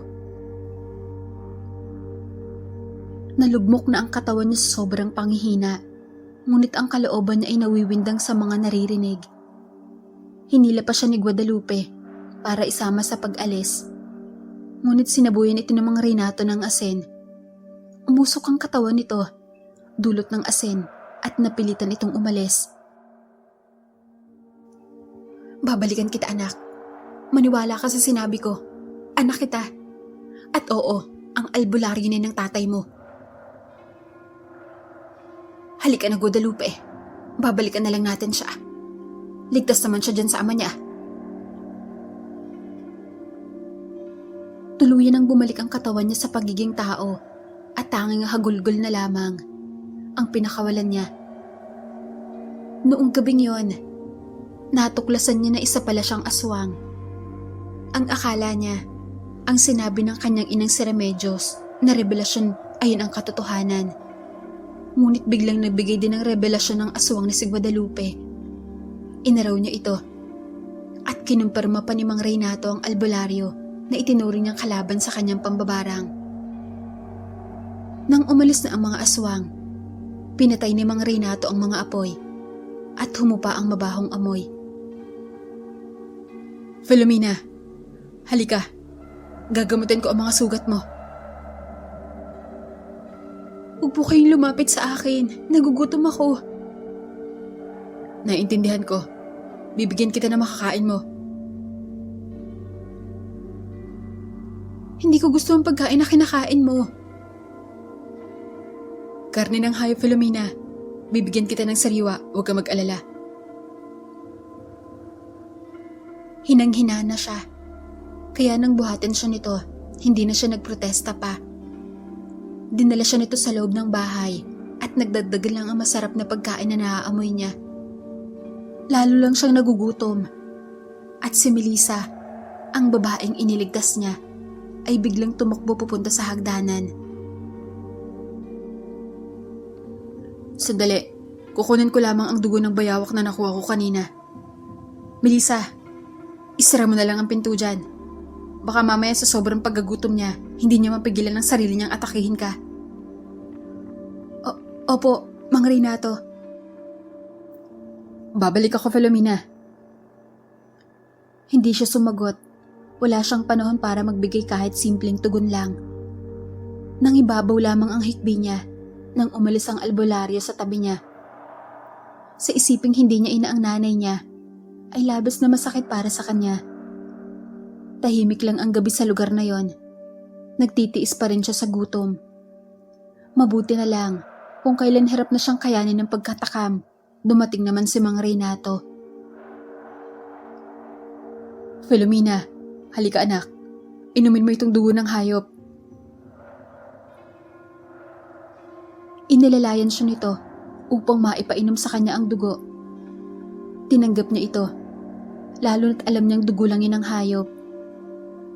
Nalugmok na ang katawan niya sa sobrang panghihina, ngunit ang kalooban niya ay nawiwindang sa mga naririnig. Hinila pa siya ni Guadalupe para isama sa pag-alis. Ngunit sinabuyan ito ng mga Renato ng asin. Umusok ang katawan nito, dulot ng asin at napilitan itong umalis. Babalikan kita, anak. Maniwala ka sa sinabi ko. Anak kita. At oo, ang albularyo na ng tatay mo. Halika na, Guadalupe. Babalikan na lang natin siya. Ligtas naman siya dyan sa ama niya. Tuluyan ang bumalik ang katawan niya sa pagiging tao at tanging hagulgol na lamang ang pinakawalan niya. Noong gabing yon, natuklasan niya na isa pala siyang aswang. Ang akala niya, ang sinabi ng kanyang inang si Remedios na revelasyon ayun ang katotohanan. Ngunit biglang nagbigay din ng revelasyon ng aswang na si Guadalupe. Inaraw niya ito at kinumpirma pa ni Mang Renato ang albularyo na itinuring niyang kalaban sa kanyang pambabarang. Nang umalis na ang mga aswang, pinatay ni Mang Renato ang mga apoy at humupa ang mabahong amoy. Filomena, halika. Gagamutin ko ang mga sugat mo. Huwag po kayong lumapit sa akin. Nagugutom ako. Naiintindihan ko. Bibigyan kita na makakain mo. Hindi ko gusto ang pagkain na kinakain mo. Karne ng hayop, Filomena. Bibigyan kita ng sariwa. Huwag ka mag-alala. Hinang-hina na siya. Kaya nang buhatin siya nito, hindi na siya nagprotesta pa. Dinala siya nito sa loob ng bahay at nagdagdagan lang ang masarap na pagkain na naaamoy niya. Lalo lang siyang nagugutom. At si Melissa, ang babaeng iniligtas niya, ay biglang tumakbo pupunta sa hagdanan. Sandali, kukunin ko lamang ang dugo ng bayawak na nakuha ko kanina. Melissa, isara mo na lang ang pinto dyan. Baka mamaya sa sobrang paggagutom niya, hindi niya mapigilan ang sarili niyang atakihin ka. Opo, Mang Renato. Babalik ako, Filomena. Hindi siya sumagot. Wala siyang panahon para magbigay kahit simpleng tugon lang. Nang ibabaw lamang ang hikbi niya nang umalis ang albularyo sa tabi niya. Sa isiping hindi niya ina ang nanay niya, ay labis na masakit para sa kanya. Tahimik lang ang gabi sa lugar na yon. Nagtitiis pa rin siya sa gutom. Mabuti na lang kung kailan hirap na siyang kayanin ng pagkatakam, dumating naman si Mang Renato. Filomena, halika anak. Inumin mo itong dugo ng hayop. Inilalayan siya nito upang maipainom sa kanya ang dugo. Tinanggap niya ito, lalo na't alam niyang dugo lang yun ng hayop.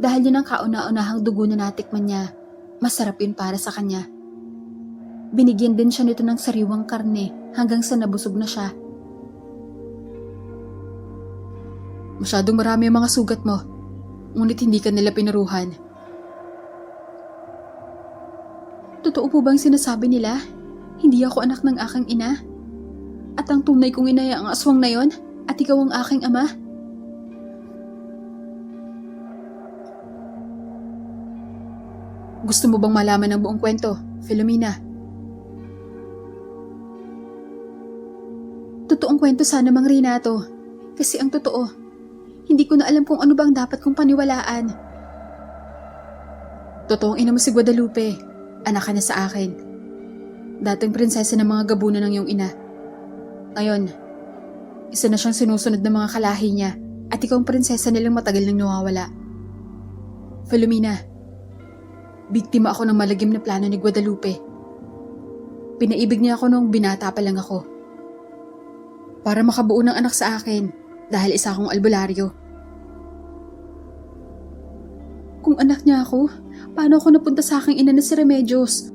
Dahil yun ang kauna-unahang dugo na natikman niya, masarap yun para sa kanya. Binigyan din siya nito ng sariwang karne hanggang sa nabusog na siya. Masyadong marami ang mga sugat mo, ngunit hindi ka nila pinaruhan. Totoo po bang sinasabi nila? Hindi ako anak ng aking ina? At ang tunay kong ina ay ang aswang na yon? At ikaw ang aking ama? Gusto mo bang malaman ang buong kwento, Filomena? Totoong kwento sana, Mang Renato. Kasi ang totoo, hindi ko na alam kung ano bang dapat kong paniwalaan. Totoong ina mo si Guadalupe. Anak ka na sa akin. Dating prinsesa ng mga gabunan ng iyong ina. Ngayon, isa na siyang sinusunod ng mga kalahi niya at ikaw ang prinsesa nilang matagal nang nawawala. Filomena, biktima ako ng malagim na plano ni Guadalupe. Pinaibig niya ako nung binata pa lang ako. Para makabuo ng anak sa akin dahil isa akong albularyo. Kung anak niya ako, paano ako napunta sa aking ina na si Remedios?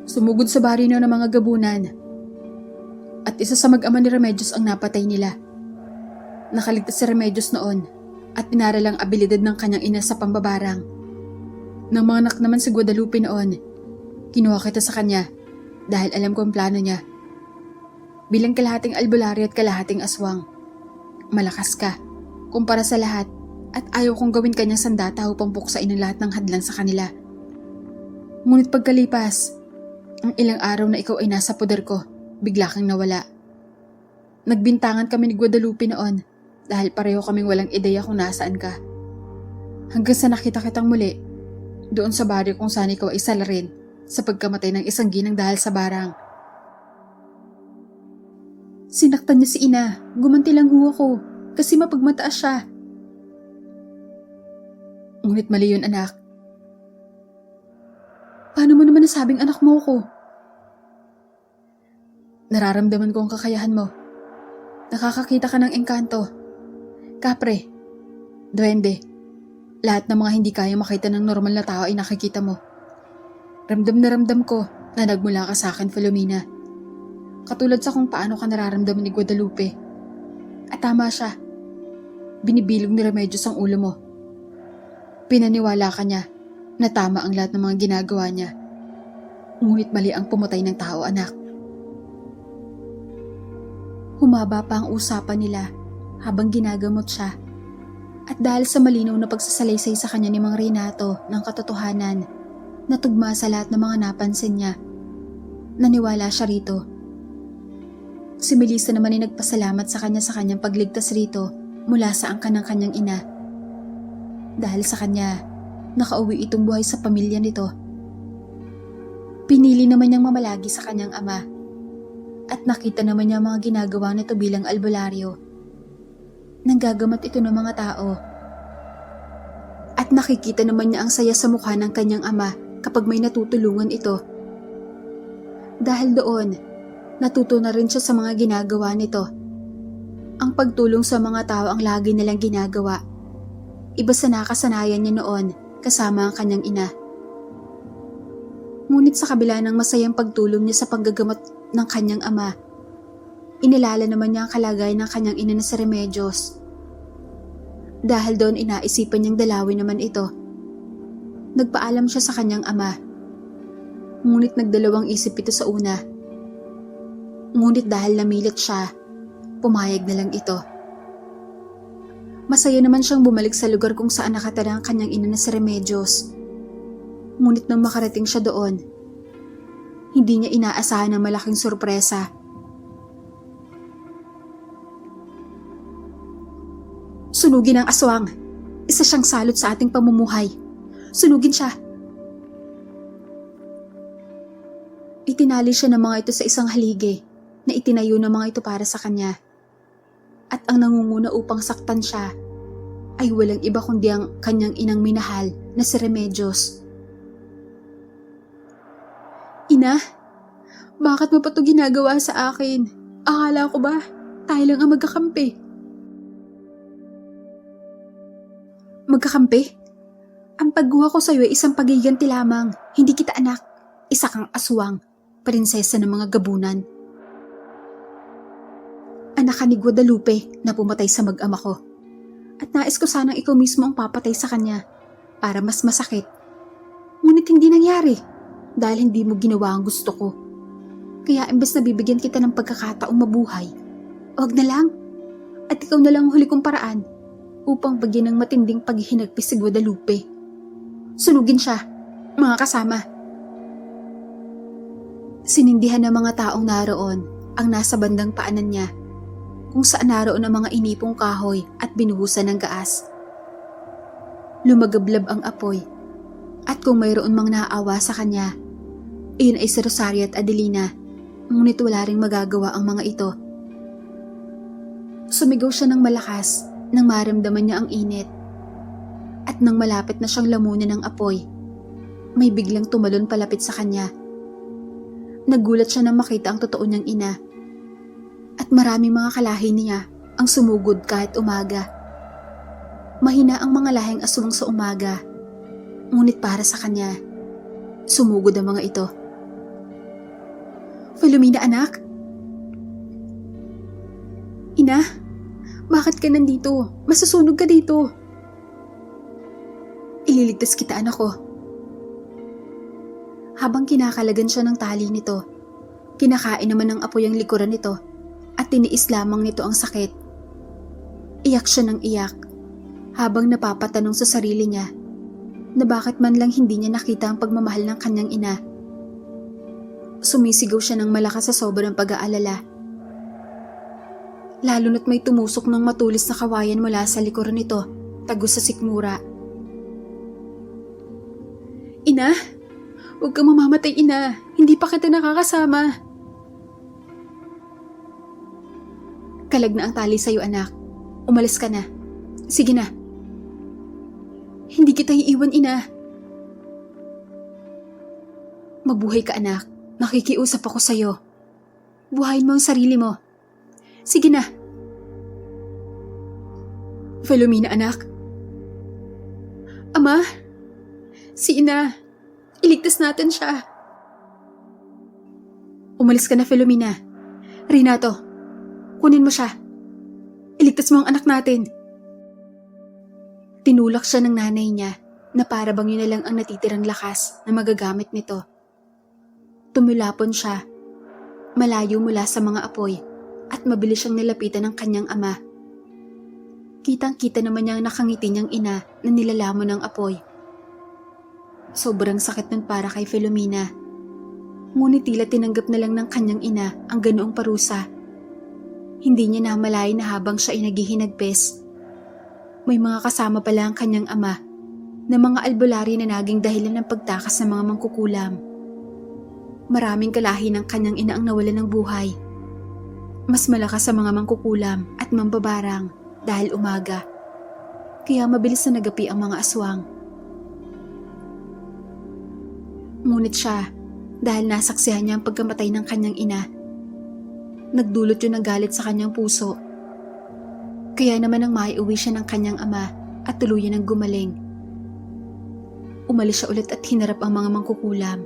Sumugod sa barino ng mga gabunan. At isa sa mag-ama ni Remedios ang napatay nila. Nakaligtas si Remedios noon at inaral ang abilidad ng kanyang ina sa pambabarang. Nang mga anak naman si Guadalupe noon, kinuha kita sa kanya dahil alam ko ang plano niya. Bilang kalahating albularyo at kalahating aswang, malakas ka kumpara sa lahat at ayaw kong gawin kanyang sandata upang puksain ang lahat ng hadlang sa kanila. Ngunit pagkalipas, ang ilang araw na ikaw ay nasa poder ko, bigla kang nawala. Nagbintangan kami ni Guadalupe noon dahil pareho kaming walang ideya kung nasaan ka. Hanggang sa nakita kitang muli, doon sa baryo kung saan ikaw ay salarin sa pagkamatay ng isang ginang dahil sa barang. Sinaktan niya si ina, gumanti lang ho ako kasi mapagmataas siya. Ngunit mali yun, anak. Paano mo naman nasabing anak mo ako? Nararamdaman ko ang kakayahan mo. Nakakakita ka ng engkanto. Kapre, duwende, lahat ng mga hindi kaya makita ng normal na tao ay nakikita mo. Ramdam na ramdam ko na nagmula ka sa akin, Filomena. Katulad sa kung paano ka nararamdaman ni Guadalupe. At tama siya. Binibilog ni Remedios ang ulo mo. Pinaniwala ka niya na tama ang lahat ng mga ginagawa niya. Ngunit mali ang pumatay ng tao, anak. Humaba pa ang usapan nila habang ginagamot siya. At dahil sa malinaw na pagsasalaysay sa kanya ni Mang Renato ng katotohanan, natugma sa lahat ng mga napansin niya. Naniwala siya rito. Si Melissa naman ay nagpasalamat sa kanyang pagligtas rito mula sa angkan ng kanyang ina. Dahil sa kanya, nakauwi itong buhay sa pamilya nito. Pinili naman niyang mamalagi sa kanyang ama. At nakita naman niya mga ginagawa nito bilang albularyo. Nanggagamat ito ng mga tao. At nakikita naman niya ang saya sa mukha ng kanyang ama kapag may natutulungan ito. Dahil doon, natuto na rin siya sa mga ginagawa nito. Ang pagtulong sa mga tao ang lagi nilang ginagawa. Iba sa nakasanayan niya noon kasama ang kanyang ina. Ngunit sa kabila ng masayang pagtulong niya sa paggagamot ng kanyang ama, inilala naman niya ang kalagayan ng kanyang ina na si Remedios. Dahil doon inaisipan niyang dalawin naman ito. Nagpaalam siya sa kanyang ama. Ngunit nagdalawang isip ito sa una. Ngunit dahil namilit siya, pumayag na lang ito. Masaya naman siyang bumalik sa lugar kung saan nakatira ang kanyang ina na si Remedios. Ngunit nang makarating siya doon, hindi niya inaasahan ng malaking sorpresa. Sunugin ang aswang. Isa siyang salot sa ating pamumuhay. Sunugin siya. Itinali siya ng mga ito sa isang haligi na itinayo ng mga ito para sa kanya. At ang nangunguna upang saktan siya ay walang iba kundi ang kanyang inang minahal na si Remedios. Ina, bakit mo pa ito ginagawa sa akin? Akala ko ba Tayo lang ang magkakampi. Magkakampi? Ang pagguha ko sa'yo ay isang pagiganti lamang. Hindi kita anak. Isa kang aswang. Prinsesa ng mga gabunan. Anak ka ni Guadalupe na pumatay sa mag-ama ko. At nais ko sanang ikaw mismo ang papatay sa kanya para mas masakit. Ngunit hindi nangyari dahil hindi mo ginawa ang gusto ko. Kaya imbes na bibigyan kita ng pagkakataong mabuhay, huwag na lang. At ikaw na lang ang huli kong paraan upang bagyan ng matinding paghihinagpis si Guadalupe. Sunugin siya, mga kasama. Sinindihan ng mga taong naroon ang nasa bandang paanan niya, kung saan naroon ang mga inipong kahoy at binuhusan ng gaas. Lumagablab ang apoy, at kung mayroon mang naaawa sa kanya, iyon ay si Rosario at Adelina, ngunit wala ring magagawa ang mga ito. Sumigaw siya ng malakas nang maramdaman niya ang init, at nang malapit na siyang lamunan ng apoy, may biglang tumalon palapit sa kanya. Nagulat siya nang makita ang totoo niyang ina. At maraming mga kalahi niya ang sumugod kahit umaga. Mahina ang mga lahing aswang sa umaga, ngunit para sa kanya, sumugod ang mga ito. Filomena anak? Ina, bakit ka nandito? Masusunog ka dito. Ililigtas kita anak ko. Habang kinakalagan siya ng tali nito, kinakain naman ng apoy ang likuran nito at tiniis lamang nito ang sakit. Iyak siya ng iyak habang napapatanong sa sarili niya na bakit man lang hindi niya nakita ang pagmamahal ng kanyang ina. Sumisigaw siya ng malakas sa sobrang pag-aalala. Lalo na't may tumusok ng matulis na kawayan mula sa likuran nito, tagos sa sikmura. Ina, huwag kang mamamatay ina, hindi pa kita nakakasama. Kalag na ang tali sa'yo anak, umalis ka na. Sige na. Hindi kita iiwan ina. Mabuhay ka anak, nakikiusap ako sa'yo. Buhayin mo ang sarili mo. Sige na. Filomena anak. Ama, si ina, iligtas natin siya. Umalis ka na Filomena. Renato, kunin mo siya. Iligtas mo ang anak natin. Tinulak siya ng nanay niya na para bang yun na lang ang natitirang lakas na magagamit nito. Tumulapon siya, malayo mula sa mga apoy at mabilis siyang nilapitan ng kanyang ama. Kitang-kita naman niya ang nakangiti niyang ina na nilalamon ng apoy. Sobrang sakit nun para kay Filomena. Ngunit tila tinanggap na lang ng kanyang ina ang ganoong parusa. Hindi niya namalayan na habang siya ay naghihinagpis, may mga kasama pala ang kanyang ama na mga albularyo na naging dahilan ng pagtakas ng mga mangkukulam. Maraming kalahi ng kanyang ina ang nawalan ng buhay. Mas malakas sa mga mangkukulam at mambabarang dahil umaga, kaya mabilis na nagapi ang mga aswang. Ngunit siya, dahil nasaksihan niya ang pagkamatay ng kanyang ina, nagdulot yun ng galit sa kanyang puso. Kaya naman nang maiuwi siya ng kanyang ama at tuluyan ng gumaling, umalis siya ulit at hinarap ang mga mangkukulam.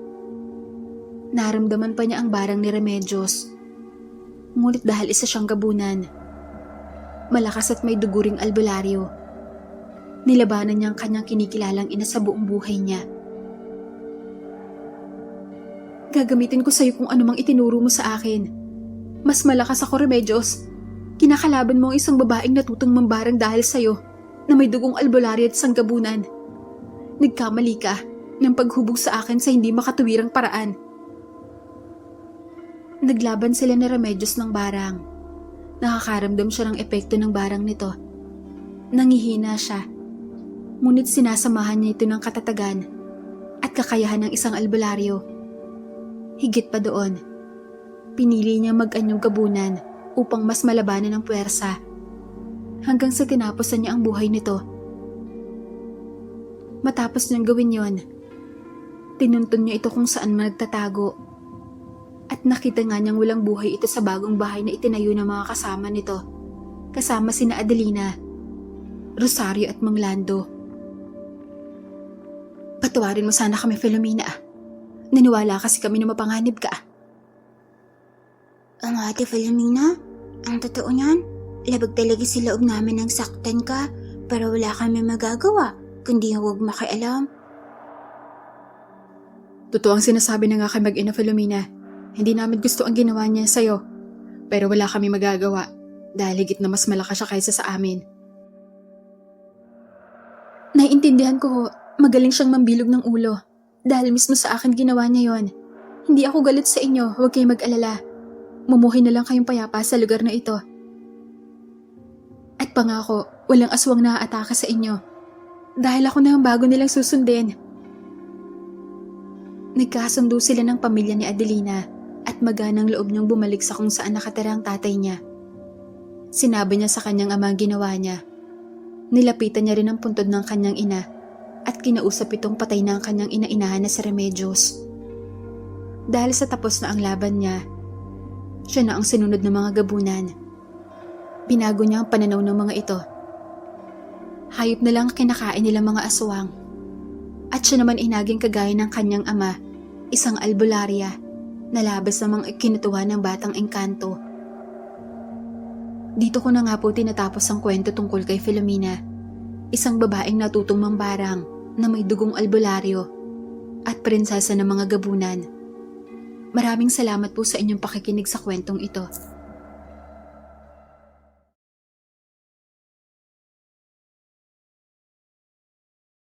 Naramdaman pa niya ang barang ni Remedios. Ngunit dahil isa siyang gabunan, malakas at may duguring albularyo, nilabanan niya ang kanyang kinikilalang ina sa buong buhay niya. Gagamitin ko sa'yo kung anumang itinuro mo sa akin. Mas malakas ako, Remedios. Kinakalaban mo ang isang babaeng natutong mambarang dahil sa'yo na may dugong albularyo at sanggabunan. Nagkamali ka ng paghubog sa akin sa hindi makatuwirang paraan. Naglaban sila ni Remedios ng barang. Nakakaramdam siya ng epekto ng barang nito. Nangihina siya. Ngunit sinasamahan niya ito ng katatagan at kakayahan ng isang albularyo. Higit pa doon, pinili niya mag-anyong gabunan upang mas malabanan ng puwersa hanggang sa tinapusan niya ang buhay nito. Matapos niyang gawin yon, tinuntun niya ito kung saan man nagtatago. At nakita nga niyang walang buhay ito sa bagong bahay na itinayo ng mga kasama nito. Kasama sina Adelina, Rosario at Mang Lando. Patawarin mo sana kami, Filomena. Naniwala kasi kami na mapanganib ka. Ang ate Filomena, ang totoo niyan, labag talaga sa loob namin ng saktan ka, pero wala kami magagawa, kundi huwag makialam. Totoo ang sinasabi na nga kay mag-ina Filomena. Hindi namin gusto ang ginawa niya sa'yo. Pero wala kami magagawa dahil higit na mas malakas siya kaysa sa amin. Naiintindihan ko, magaling siyang mambilog ng ulo. Dahil mismo sa akin ginawa niya yon. Hindi ako galit sa inyo, huwag kayong mag-alala. Mumuhay na lang kayong payapa sa lugar na ito. At pangako, walang aswang naaatake sa inyo. Dahil ako na ang bago nilang susundin. Nagkasundo sila ng pamilya ni Adelina at maganang loob niyang bumalik sa kung saan nakatira ang tatay niya. Sinabi niya sa kanyang ama ang ginawa niya. Nilapitan niya rin ang puntod ng kanyang ina at kinausap itong patay na ang kanyang ina-inahan na si Remedios. Dahil sa tapos na ang laban niya, siya na ang sinunod ng mga gabunan. Binago niya ang pananaw ng mga ito. Hayop na lang ang kinakain nilang mga aswang. At siya naman ay naging kagaya ng kanyang ama, isang albularya, na labas namang ikinutuwa ng batang engkanto. Dito ko na nga po tinatapos ang kwento tungkol kay Filomena, isang babaeng natutong mambarang na may dugong albularyo at prinsesa ng mga gabunan. Maraming salamat po sa inyong pakikinig sa kwentong ito.